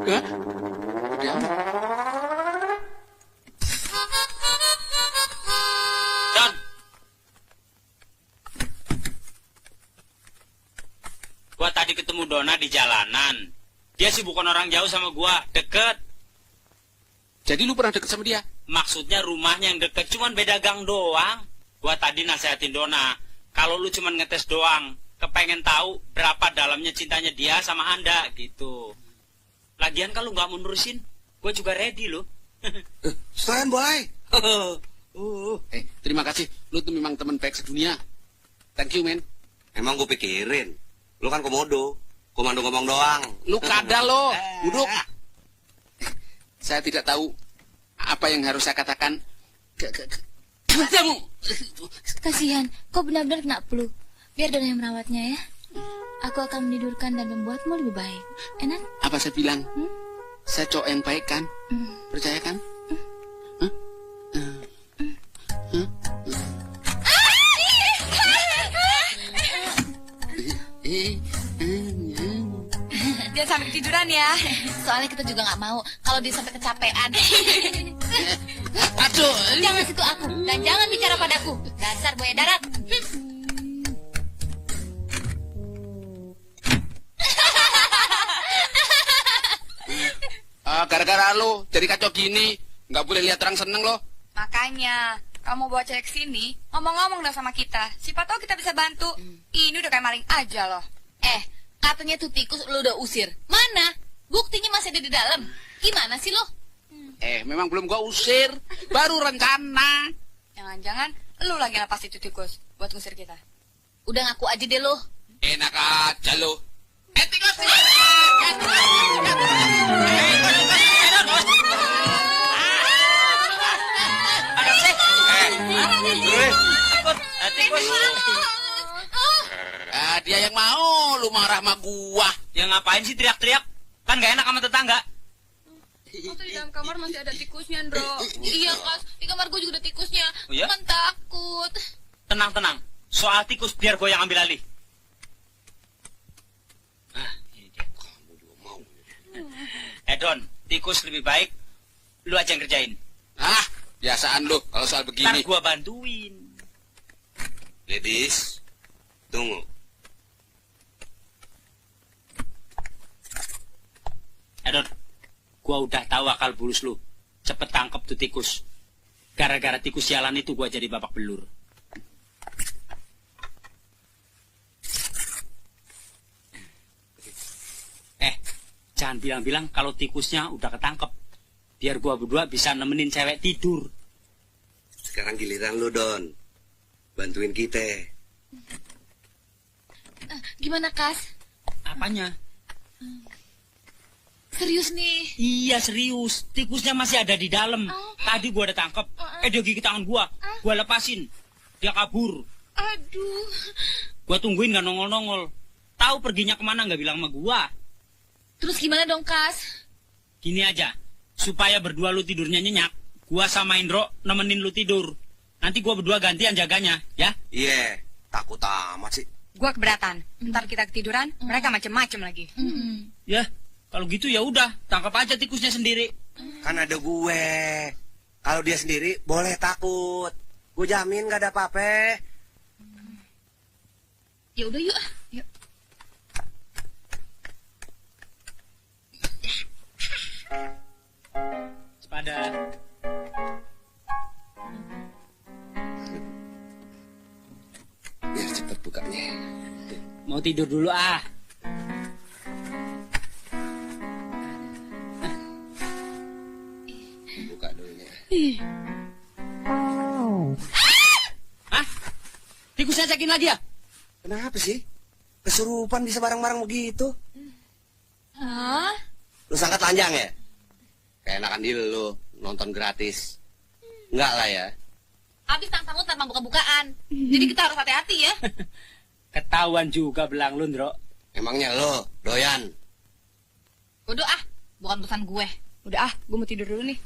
Hah? Dia? Don. Gua tadi ketemu Dona di jalanan. Dia sih bukan orang jauh sama gua, deket. Jadi lu pernah deket sama dia? Maksudnya rumahnya yang deket, cuman beda gang doang. Gua tadi nasehatin Dona, kalau lu cuman ngetes doang, kepengen tahu berapa dalamnya cintanya dia sama Anda, gitu. Lagian kalau nggak mau nerusin, gue juga ready loh. Selain boleh. Terima kasih. Lu tuh memang teman baik sedunia. Thank you, man. Emang gue pikirin, lu kan komodo. komando ngomong doang. Lu kadal lo, duduk. Saya tidak tahu apa yang harus saya katakan. Kamu. Kasihan, kau benar-benar kena flu. Biar Dona yang merawatnya ya. Aku akan menidurkan dan membuatmu lebih baik. Enak? Apa saya bilang? Saya cowok yang baik kan? Percaya kan? Jangan sampai ketiduran ya. Soalnya kita juga nggak mau kalau dia sampai kecapean. Aduh. Jangan sentuh aku dan jangan bicara padaku. Dasar buaya darat. Gara-gara lu jadi kacau gini, nggak boleh lihat orang seneng lo. Makanya, kamu bawa cewek sini, ngomong-ngomong dong sama kita. Siapa tahu kita bisa bantu. Ini udah kayak maling aja loh. Katanya tuh tikus lu udah usir. Mana? Buktinya masih ada di dalam. Gimana sih lo? Memang belum gua usir, baru rencana. Jangan-jangan lu lagi lepas itu tikus buat ngusir kita. Udah ngaku aja deh lo. Enak aja lo. Tikus. Dia yang mau, lu marah sama gua. Ya ngapain sih teriak-teriak? Kan gak enak sama tetangga. Waktu di dalam kamar masih ada tikusnya, Ndro. Iya, Kas. Di kamar gue juga ada tikusnya. Oh, iya? Kan takut. Tenang. Soal tikus biar gue yang ambil alih. Ini dia. Don, tikus lebih baik lu aja yang kerjain. Biasaan lu kalau soal Ntar begini. gue bantuin. Ladies, tunggu. Don, gua udah tahu akal bulus lu. Cepet tangkep tuh tikus. Gara-gara tikus sialan itu gua jadi babak belur. Jangan bilang-bilang kalau tikusnya udah ketangkep. Biar gua berdua bisa nemenin cewek tidur. Sekarang giliran lu, Don. Bantuin kita. Gimana, Kas? Apanya? Serius nih? Iya serius, tikusnya masih ada di dalam. Tadi gua udah tangkep, dia gigit tangan gua lepasin, dia kabur. Aduh. Gua tungguin nggak nongol-nongol. Tahu perginya kemana nggak bilang sama gua. Terus gimana dong, Kas? Gini aja, supaya berdua lu tidurnya nyenyak, gua sama Indro nemenin lu tidur. Nanti gua berdua gantian jaganya, ya? Iya, takut amat sih. Gua keberatan. Ntar kita ketiduran, mereka macem-macem lagi. Ya, kalau gitu ya udah, tangkap aja tikusnya sendiri. Kan ada gue. Kalau dia sendiri boleh takut. Gue jamin gak ada apa-apa. Ya udah yuk. Yuk. Sepada. Biar cepet bukanya. Mau tidur dulu ah. Buka dulunya. Hah? Tikusnya cekin lagi ya? Kenapa sih? Kesurupan bisa bareng-bareng begitu? Hah? Lu sangka telanjang ya? Keenakan diri lu nonton gratis. Enggak lah ya. Habis tantang lu tanpa buka-bukaan. Jadi kita harus hati-hati ya. Ketahuan juga belang lu, Ndro. Emangnya lo doyan? Bodoh ah, bukan urusan gue. Udah gue mau tidur dulu nih.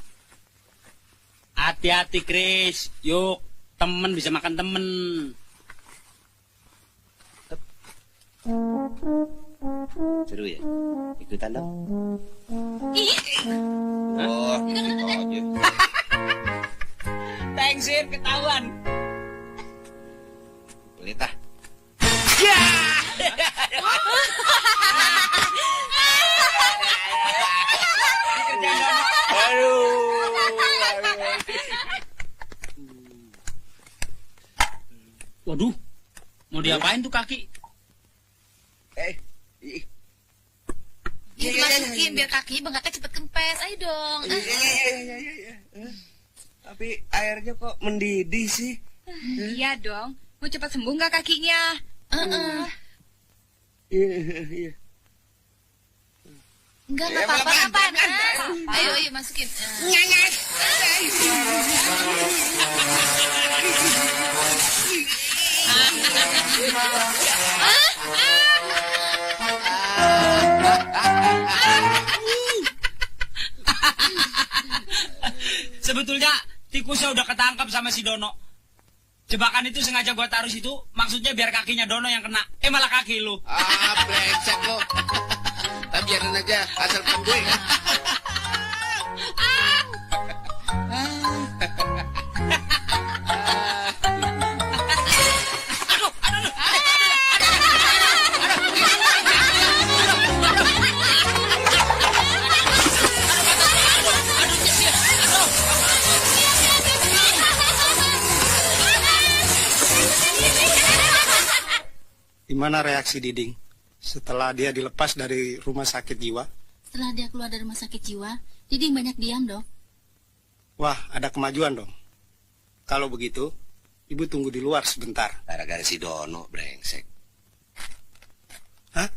Hati-hati, Kris. Yuk, temen bisa makan temen. Seru ya? Ikutan dong. Oh, Tengsir ketahuan. Pelit ah. Waduh, mau diapain tuh kaki? Dimasukin biar kakinya bengkaknya cepet kempes. Ayo dong. Tapi airnya kok mendidih sih? Iya dong. Mau cepat sembuh nggak kakinya? Iya. Enggak apa-apa, ngapain? Ayo, masukin. Sebetulnya tikusnya udah ketangkap sama si Dono. Jebakan itu sengaja gua taruh situ, maksudnya biar kakinya Dono yang kena. Malah kaki lu. Brengsek lo. Tapi biarin aja, asal bukan gue. Gimana reaksi Diding setelah dia dilepas dari rumah sakit jiwa? Setelah dia keluar dari rumah sakit jiwa, Diding banyak diam dong. Wah, ada kemajuan dong. Kalau begitu, ibu tunggu di luar sebentar. Gara-gara si Dono, brengsek. Hah?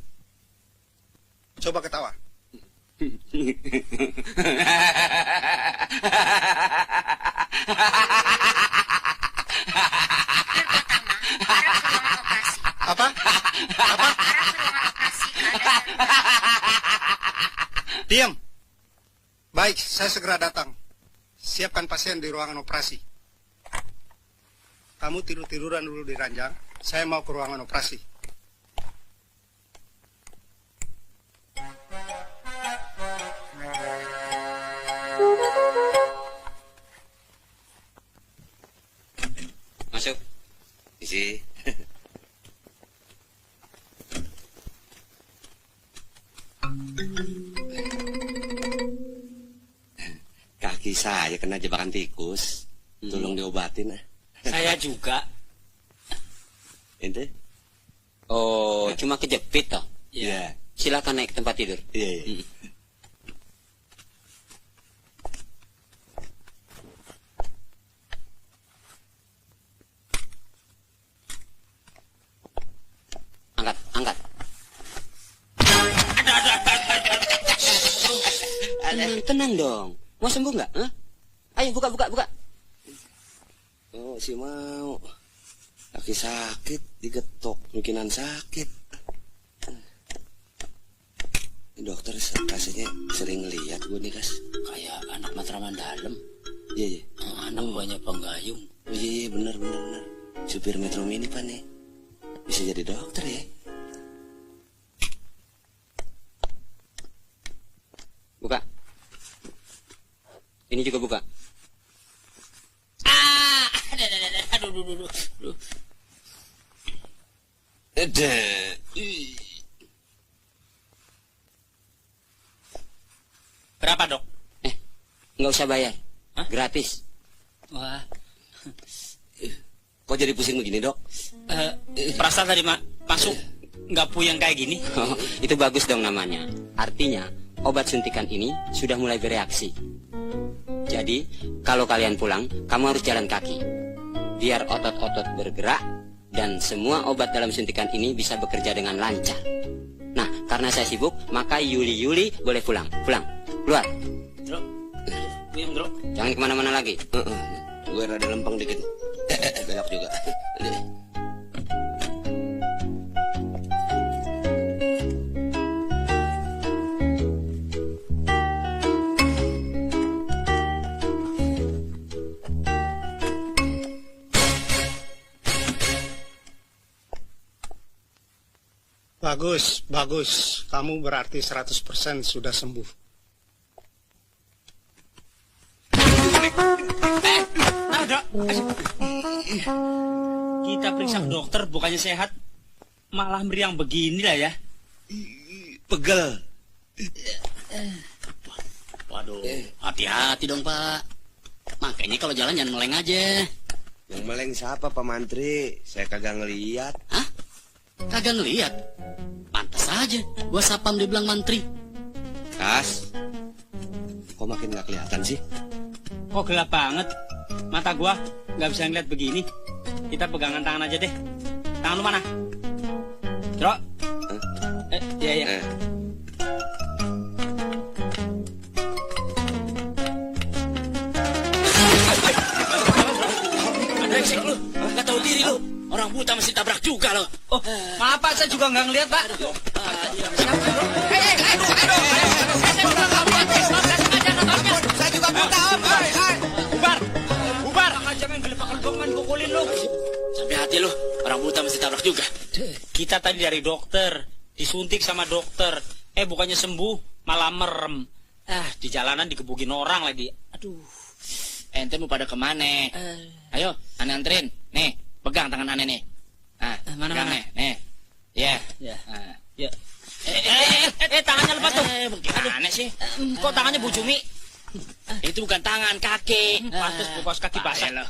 Coba ketawa. Apa? Apa? Diam. Baik, saya segera datang. Siapkan pasien di ruangan operasi. Kamu tidur-tiduran dulu di ranjang. Saya mau ke ruangan operasi. Masuk. Isi. Kaki saya kena jebakan tikus. Tolong diobatin. Saya juga. Ente? Oh, cuma kejepit toh? Iya. Silakan naik ke tempat tidur. Iya. Angkat. Tenang dong. Mau sembuh nggak? Hah? Ayo buka. Oh, si mau. Kaki sakit, digetok. Mungkinan sakit. Dokter rasanya sering ngeliat gue nih, Kas. Kayak anak Matraman dalam. Iya. Anak banyak penggayung. Oh iya, bener. Supir Metro Mini, Pak, nih. Bisa jadi dokter ya. Buka. Ini juga buka. Aduh. Berapa, Dok? Nggak usah bayar. Hah? Gratis. Wah, Kok jadi pusing begini, Dok? perasaan tadi masuk nggak puyeng kayak gini. Oh, itu bagus dong namanya. Artinya, obat suntikan ini sudah mulai bereaksi. Jadi, kalau kalian pulang, kamu harus jalan kaki. Biar otot-otot bergerak, dan semua obat dalam suntikan ini bisa bekerja dengan lancar. Nah, karena saya sibuk, maka Yuli boleh pulang. Keluar. Bro, puyeng, Bro. Jangan kemana-mana lagi. Gue rada lempeng dikit. Belok juga. Bagus. Kamu berarti 100% sudah sembuh. Dok. Kita periksa ke dokter, bukannya sehat. Malah meriang begini lah ya. Pegel. Waduh, hati-hati dong Pak. Makanya kalau jalan jangan meleng aja. Yang meleng siapa, Pak Mantri? Saya kagak ngeliat. Hah? Kagak ngeliat? Pantas aja, gua sapam dibilang mantri. Kas, kok makin gak kelihatan sih? Kok gelap banget? Mata gua nggak bisa ngeliat begini. Kita pegangan tangan aja deh. Tangan lu mana? Bro? Iya. mesti tabrak juga loh. Oh, maaf Pak, saya juga nggak ngeliat Pak. Saya juga buta om. Bubar, bubar. Aja main gelepak-gelepak main pukulin lu. Sampai hati lo, orang buta mesti tabrak juga. Kita tadi dari dokter, disuntik sama dokter. Bukannya sembuh, malah merem. Di jalanan digebukin orang lagi. Aduh. Ente mau pada kemana? Ayo, aneh anterin. Nih, pegang tangan aneh nih. Nah, mana? nih. Ya. Ya. Ya. Tangannya lepas tuh. Gimana sih? Kok tangannya Bu Jumi? Itu bukan tangan, kaki. Pantes bukas kaki basah. Loh.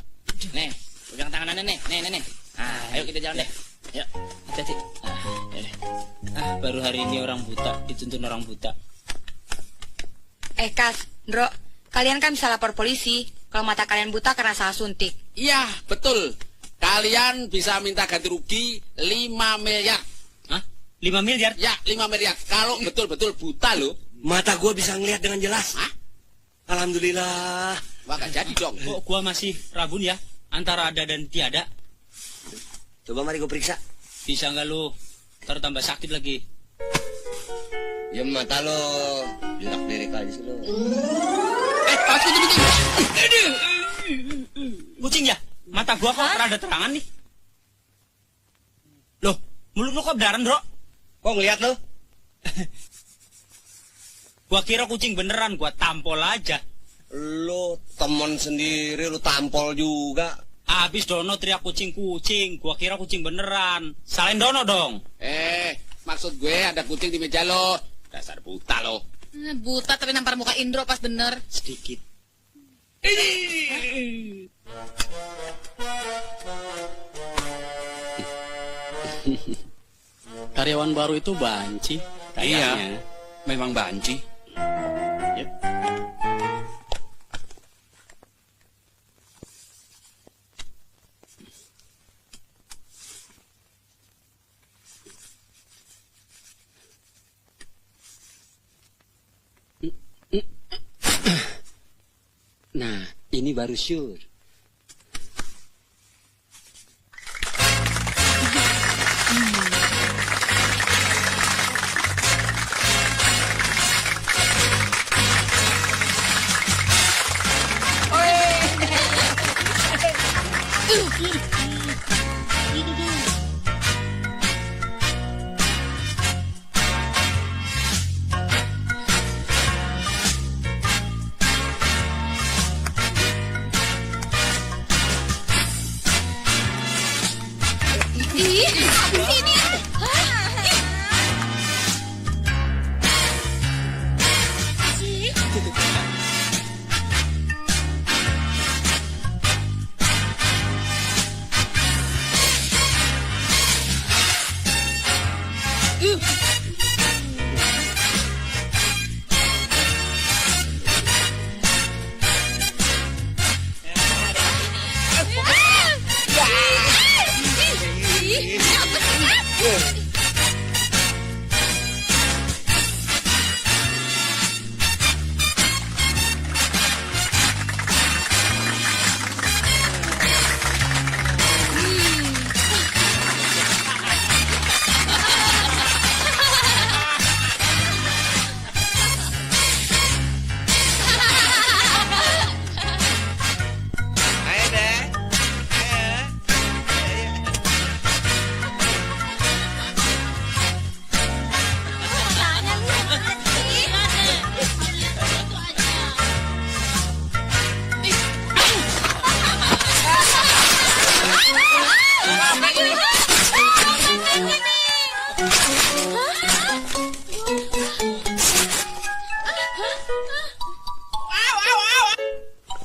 Nih, pegang tangan aneh nih. Nih. Nah, ayo kita jalan deh. Yuk. Hati-hati. Baru hari ini orang buta dituntun orang buta. Kas, Ndro, kalian kan bisa lapor polisi kalau mata kalian buta karena salah suntik. Iya, betul. Kalian bisa minta ganti rugi 5 miliar. Hah? 5 miliar? Ya, 5 miliar. Kalau betul-betul buta loh. Mata gua bisa ngelihat dengan jelas. Hah? Alhamdulillah. Wah, gak jadi dong. Kok gua masih rabun ya? Antara ada dan tiada. Coba mari gua periksa. Bisa nggak lu? Ntar tambah sakit lagi. Ya mata lo, dirak-dirik aja sih lo. Pasti begitu. Kucing ya? Mata gua kok rada terangan nih. Loh, mulut lu kok beneran, Bro? Kok ngeliat lo? Gua kira kucing beneran, gua tampol aja. Lo temen sendiri, lo tampol juga. Abis Dono teriak kucing-kucing, gua kira kucing beneran. Salahin Dono dong. Maksud gue ada kucing di meja lo. Dasar buta lo. Buta tapi nampar muka Indro pas bener. Sedikit. Karyawan baru itu banci. Iya, memang banci. Yep. Nah, ini baru sure.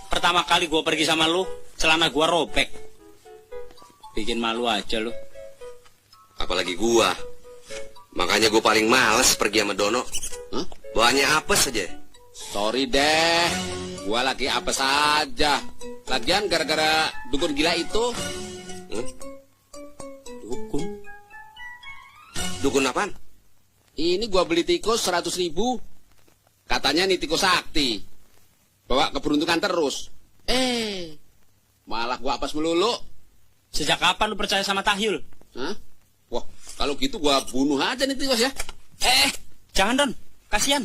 Pertama kali gua pergi sama lu, celana gua robek. Bikin malu aja lu. Apalagi gua. Makanya gua paling males pergi sama Dono. Bawaannya apes aja. Sorry deh, gua lagi apes aja. Lagian gara-gara dukun gila itu. Dukun? Dukun apaan? Ini gua beli tikus 100.000. Katanya nih tikus sakti. Bawa keberuntungan terus. Malah gua apes melulu. Sejak kapan lu percaya sama Tahyul? Hah? Wah, kalau gitu gua bunuh aja nih tikus ya. Jangan Don, kasihan.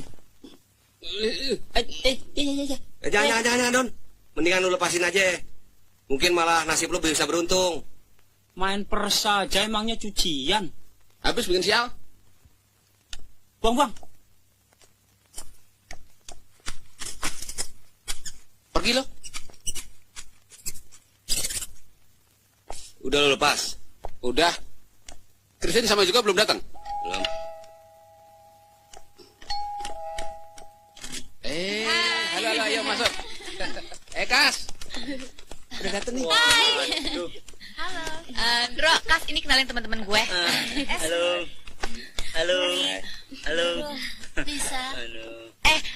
Jangan, Don. Mendingan lu lepasin aja. Mungkin malah nasib lu bisa beruntung. Main pers saja emangnya cucian. Habis bikin sial. Buang. Pergi lo. Udah lu lepas? Udah. Kristen sama juga belum datang? Belum. Halo, ayo masuk. Kas. Udah datang nih. Hai. Halo. Bro, Kas, ini kenalin teman-teman gue. Halo. Bisa.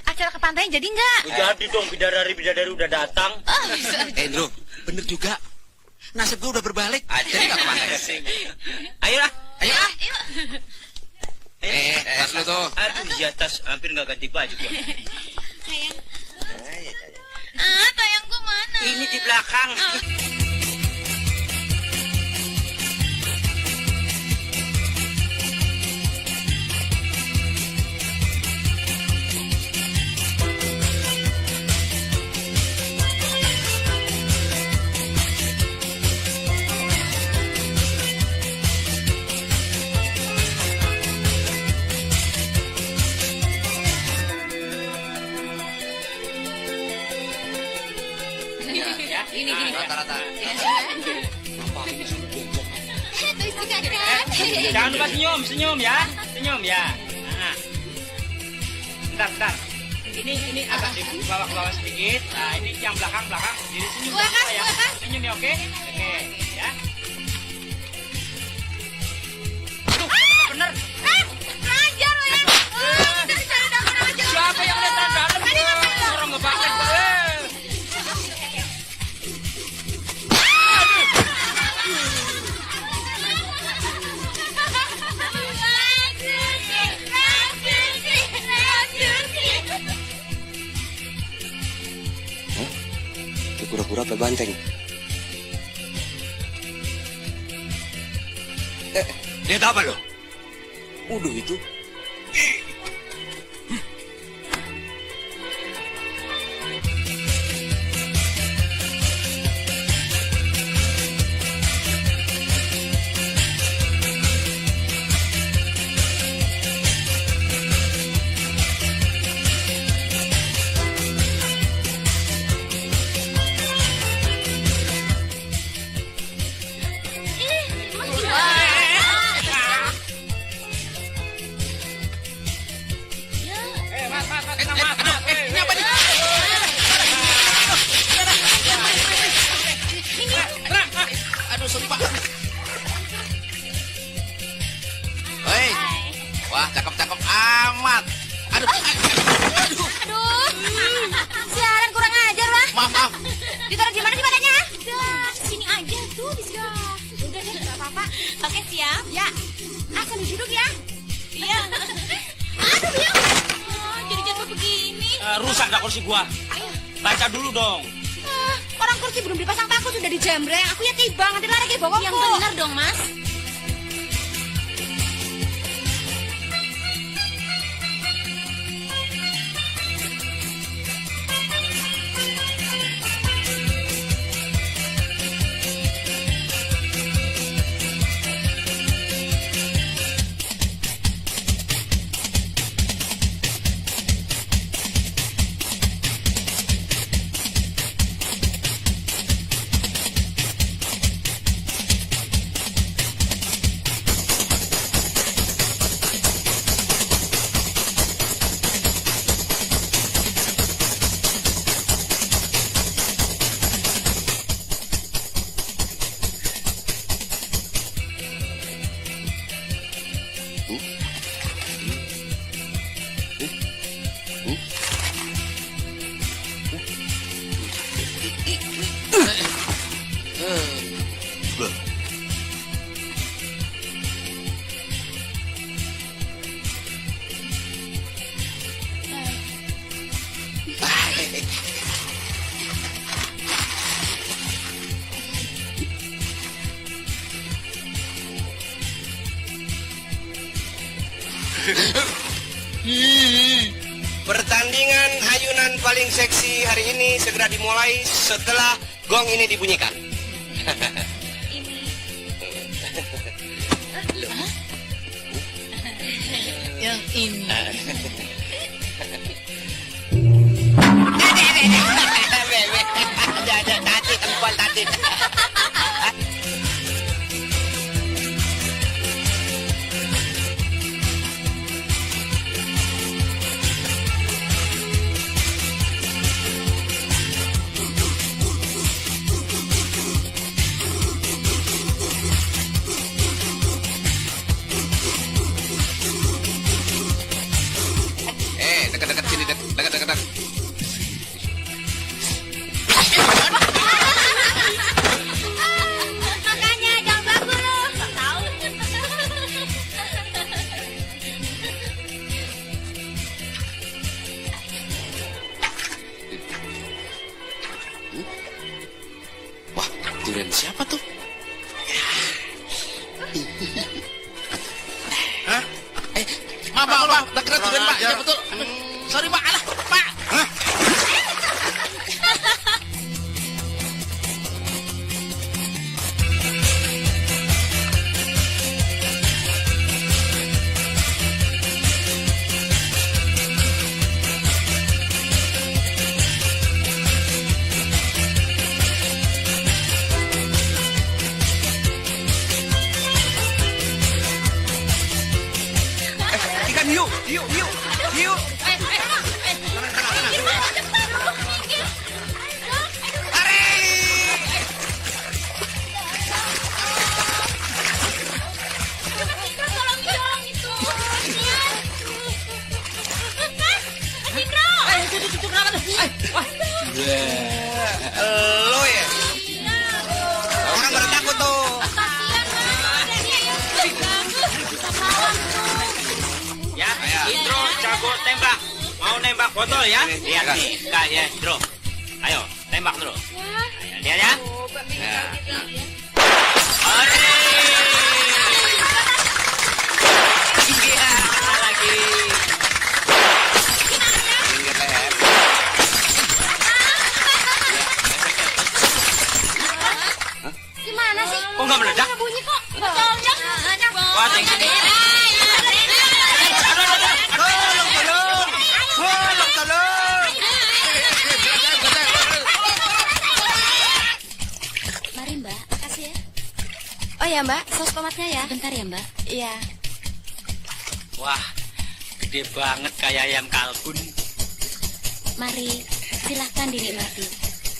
Acara ke pantai jadi nggak? Jadi dong, bidadari udah datang. Oh, bisa. Bro, bener juga. Nasib gue udah berbalik. Jadi nggak kemana. Ayolah. Ayo. Tas lu tuh. Aduh, di atas hampir nggak ganti baju gua. Sayang. Sayang gue mana? Ini di belakang. Ini. Rata-rata. Jangan lupa senyum ya. Senyum ya. Nah. Bentar. Ini agak di bawah sedikit. Nah, ini yang belakang. Jadi senyum ya. Senyum ya, oke? Oke, ya. Aduh, bener. Ajar lo ya. Siapa yang lihat dalam? Orang ngebakar. Pura-pura apa banteng? Lihat apa lo? Udah itu. Wah, cakep-cakep amat. Aduh. Siaran kurang ajar lah. Maaf. Ditaruh di mana sih badannya? Udah, sini aja tuh di sini. Udah deh, nggak apa-apa. Oke, siap. Ya. Asal duduk ya. Iya. Aduh, ya. Jadi jatuh begini. Rusak dah kursi gua. Baca dulu dong. Orang kursi belum dipasang paku sudah dijembreng. Aku ya tiba, nanti lari ke bokongku. Yang benar dong, Mas. paling seksi hari ini segera dimulai setelah gong ini dibunyikan. Yang ini. Ada tadi tempat tadi. Dekat-dekat sini, dekat-dekat. Makanya jangan bagus lu. Tak tahu. Wah, durian siapa tuh? Hah? Maaf, dekat durian Pak, ya betul. Sorry Pak, alah Pak. Hah? Ikan hiu. Lo ya? Orang pada takut tuh. Ya, Indro jago tembak. Mau nembak botol ya? Lihat nih, Kak ya, Indro. Ayo, tembak dulu. Lihat ya. Iya, lagi. Gimana sih? Kok nggak meledak? Bunyi kok. Betulnya. Wah, yang ini. Mari Mbak, makasih ya. Oh ya Mbak, saus tomatnya ya. Bentar ya Mbak. Iya. Wah, gede banget kayak ayam kalkun. Mari, silahkan dinikmati.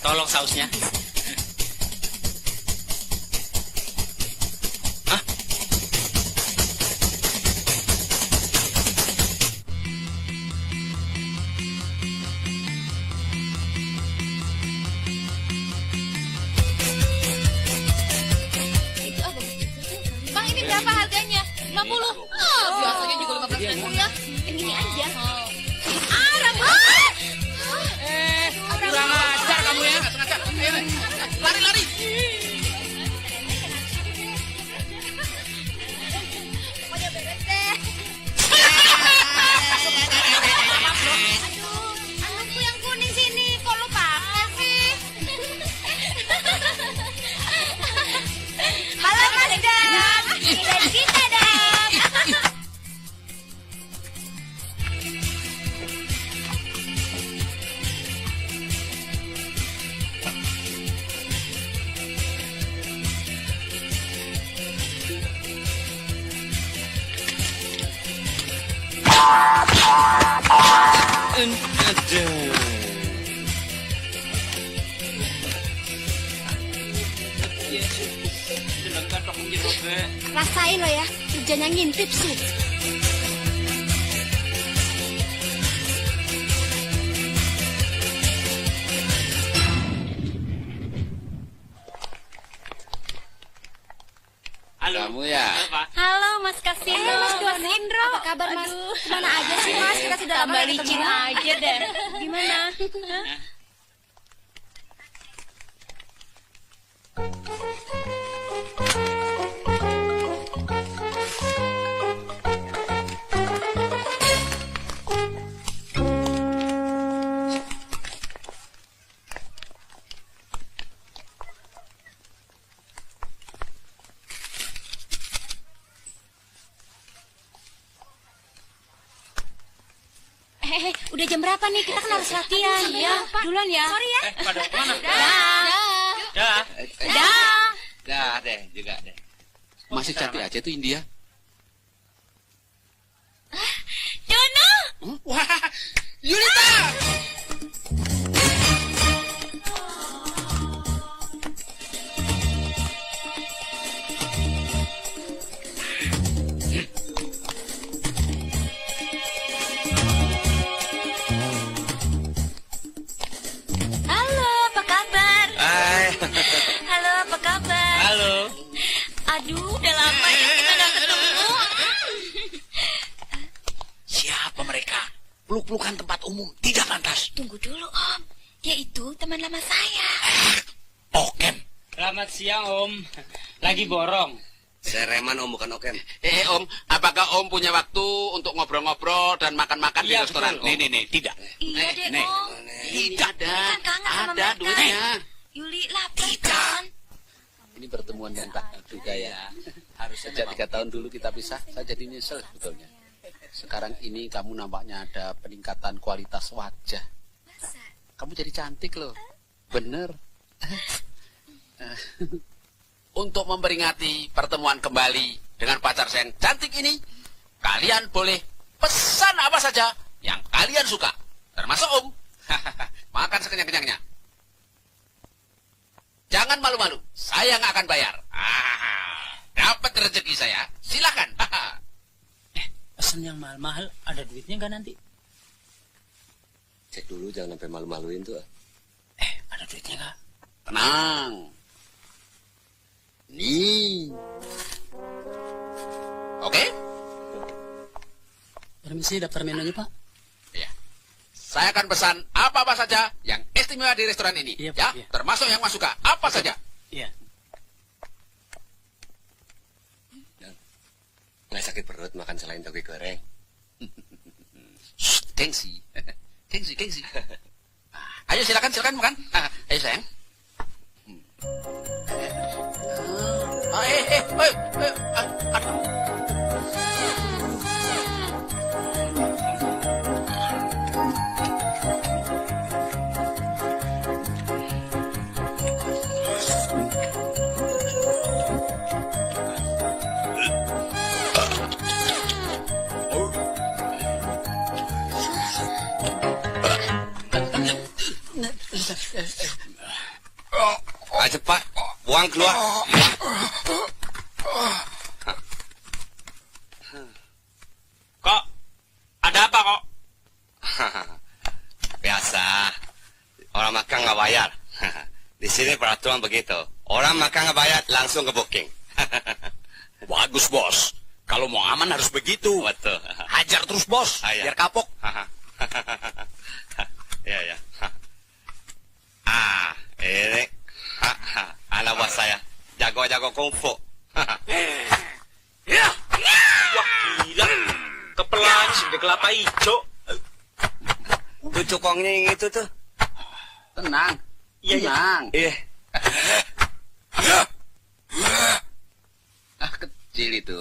Tolong sausnya. Bang, ini berapa harganya? 50. Oh, biasanya juga 15.000 ya. Yang ini aja. Rambut. Kurang ajar kamu ya, nggak sengaja. Lari. Pokoknya beres deh. Aduh, anakku yang kuning sini, kok lu pakai sih? Halo Mas Dam, ini dari kita Dam. Rasain lo ya, kerjanya ngintip sih. Halo. Kamu ya? Halo Mas Kasino. Mas Indro. Apa kabar Mas? Kemana aja sih Mas? Kita sudah lama Tambah gak licin ketemu. aja deh. Gimana? Udah jam berapa nih? Kita kan harus latihan. Ya, duluan ya. Sorry ya. Pada kemana? Dah. Dah. Dah deh, juga deh. Masih cantik aja tuh India. Dono. Wah, Yulita! Halo, apa kabar? Hai. Halo, apa kabar? Halo. Aduh, udah lama ya kita nggak ketemu. Siapa mereka? Peluk-pelukan tempat umum tidak pantas. Tunggu dulu, Om. Dia itu teman lama saya. Okem. Selamat siang, Om. Lagi borong. Saya Reman Om, bukan Okem. Om, apakah Om punya waktu untuk ngobrol-ngobrol dan makan-makan di Iya, restoran? betul, Om. Nih, tidak. Iya deh, nih. Om. Tidak ada. Kan kangen sama Ada mereka. duitnya. Yuli lapar kan? Ini pertemuan yang tak duga ya. Harus sejak 3 tahun dulu kita pisah, saya jadi nyesel sebetulnya. Sekarang ini kamu nampaknya ada peningkatan kualitas wajah. Kamu jadi cantik loh. Bener. Untuk memperingati pertemuan kembali dengan pacar saya yang cantik ini, kalian boleh pesan apa saja yang kalian suka. Termasuk Om. Makan sekenyang-kenyangnya. Jangan malu-malu, saya nggak akan bayar. Dapat rezeki saya, silakan. Pesan yang mahal-mahal, ada duitnya nggak nanti? Cek dulu, jangan sampai malu-maluin tuh. Ada duitnya nggak? Tenang. Nih. Oke? Permisi, daftar menunya, Pak. Ya. Saya akan pesan apa-apa saja yang istimewa di restoran ini. Iya, ya, Pak, iya. termasuk yang Mas suka. Apa saja? Iya. Nggak sakit perut makan selain toge goreng. Shh, gengsi. Gengsi. Ayo silakan makan. Ayo sayang. Aduh. Cepat, buang keluar. Kok? Ada apa kok? Biasa, orang makan nggak bayar. Di sini peraturan begitu. Orang makan nggak bayar, langsung ke booking. Bagus, Bos. Kalau mau aman harus begitu. Betul. Hajar terus, Bos. Iya. Biar kapok. Ya. Ini anak buah saya. Jago-jago kungfu. Ya. Wah, gila. Kepelanya sudah kelapa hijau. Tuh cukongnya yang itu tuh. Tenang. Iya. Iya. Kecil itu.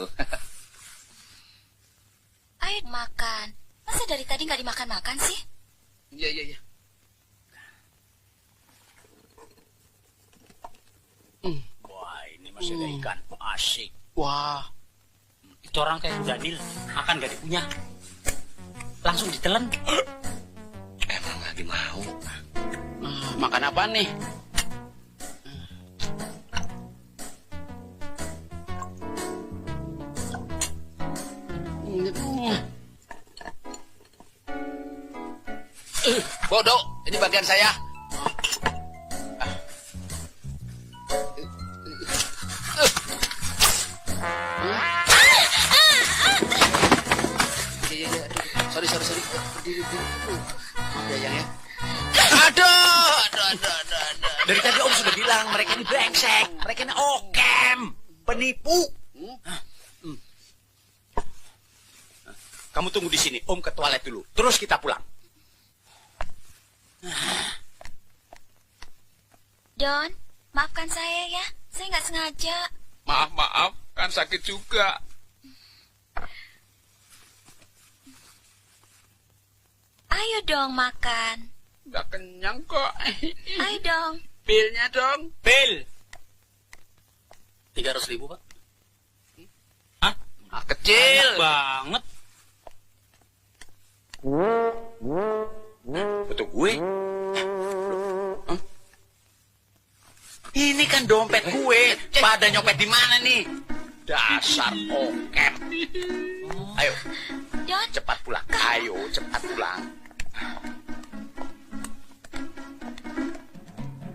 Ayo makan. Masa dari tadi nggak dimakan-makan sih? Iya. Wah, ini masih ada ikan. Asik. Wah. Itu orang kayak Daniel, makan gak dipunya. Langsung ditelan. Emang lagi mau. Makan apa nih? Bodoh, ini bagian saya. Sorry. Berdiri. Ya, yang ya. Aduh. Dari tadi Om sudah bilang mereka ini brengsek. Mereka ini okem. Penipu. Kamu tunggu di sini. Om ke toilet dulu. Terus kita pulang. Don, maafkan saya ya. Saya nggak sengaja. Maaf, kan sakit juga. Ayo dong makan. Nggak kenyang kok. Ayo dong. Bilnya dong. Bil. 300.000, Pak. Hah? Ah, kecil. Banyak banget. Betul gue. Hah? Ini kan dompet gue. Pada nyopet di mana nih? Dasar oker. Ayo, Don. cepat pulang. Ayo, cepat pulang.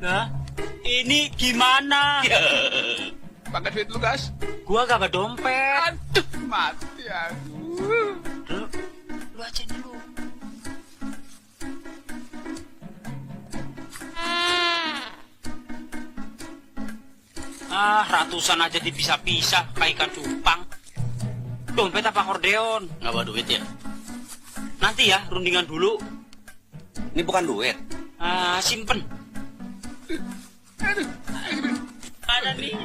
Nah, ini gimana? Pakai duit lu, Gas. Gua gak ada dompet. Aduh, mati aku. Lu aja dulu. Ratusan aja dipisah-pisah kayak ikan cupang. Dompet apa akordeon? Nggak bawa duit ya? Nanti ya, rundingan dulu. Ini bukan duit. Simpen. Ada nih.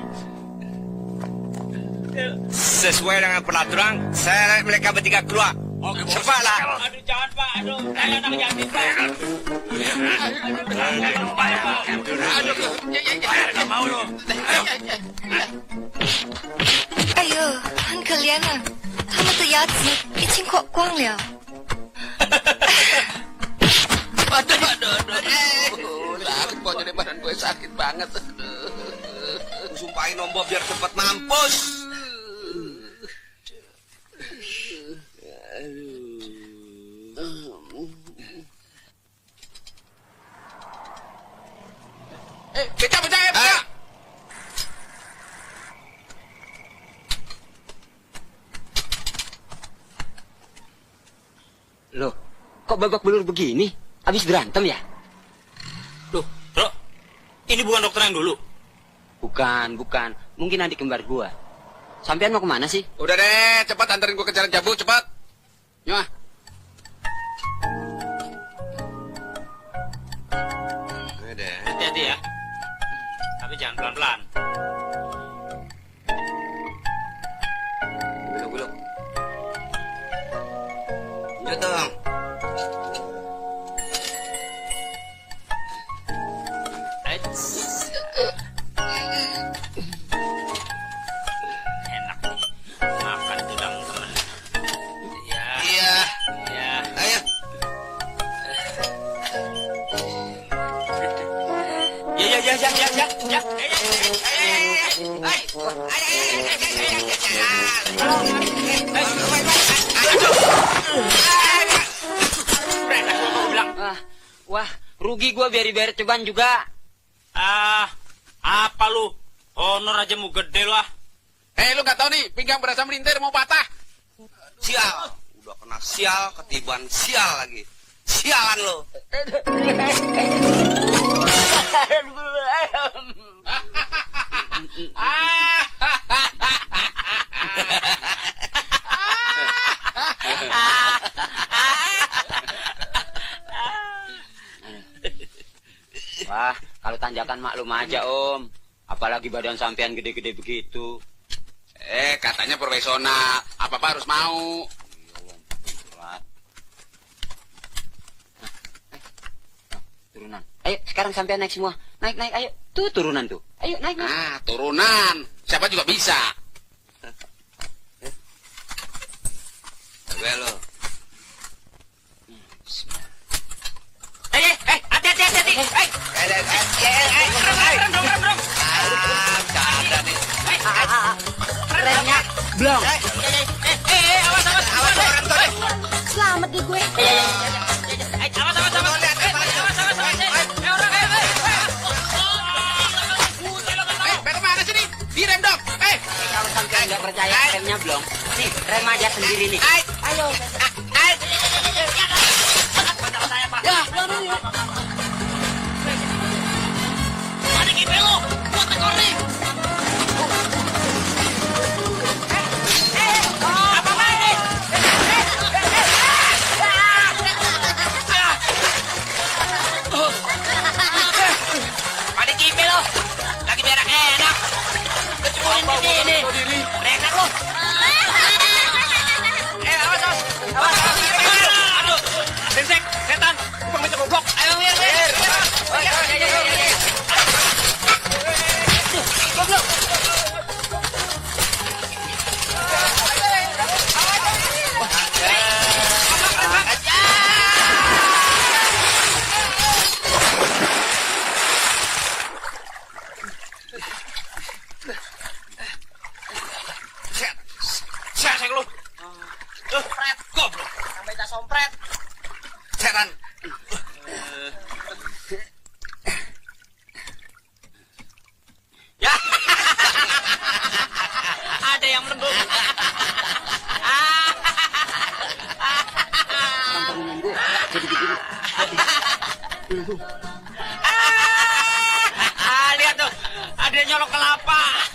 Sesuai dengan peraturan, saya mereka bertiga keluar. Oke, cepatlah. Aduh, jangan Pak. Aduh, saya anak yatim Pak. Nggak mau lo. 哎呦，很可怜啊，他们的牙齿已经刮光了。 Aduh. Sakit pokoknya badan gue sakit banget. Sumpahin Om Bob biar cepat mampus. Beca. Loh, kok babak belur begini? Habis berantem ya? Loh, Bro. Ini bukan dokter yang dulu. Bukan. Mungkin adik kembar gua. Sampean mau kemana sih? Udah deh, cepat anterin gue ke Jalan Jambu, cepat. Nyah. Hati-hati ya. Tapi jangan pelan-pelan. Belok. Ya dong. Enak nih. Makan tulang temen. Ya. Iya. Ya. Ayo. Ya. Wah, rugi gua biar cobaan juga. Apa lu? Honor aja mau gede lu ah. Lu gak tahu nih, pinggang berasa melintir mau patah. Sial. Udah kena sial, ketiban sial lagi. Sialan lo. Wah, kalau tanjakan maklum aja Om. Apalagi badan sampean gede-gede begitu. Katanya profesional, apa-apa harus mau. Turunan. Ayo, sekarang sampean naik semua. Naik, ayo. Tuh turunan tuh. Ayo, naik. Turunan. Siapa juga bisa. Coba lo. Hati-hati. Berang. Ada nih. Remnya blong. Awas. Selamat deh gue. Bagaimana sih nih? Direm dong. Kalau sampean nggak percaya remnya blong. Nih, rem aja sendiri nih. Ayo. Ya, Ada kipe lu. Buat tekor nih. Ada kipe lu. Lagi berak enak. Keceburin di sini. Renak lu. Awas. Aduh. Sensek. setan. Ya. Ada yang melembung. Lihat tuh, ada yang nyolok kelapa.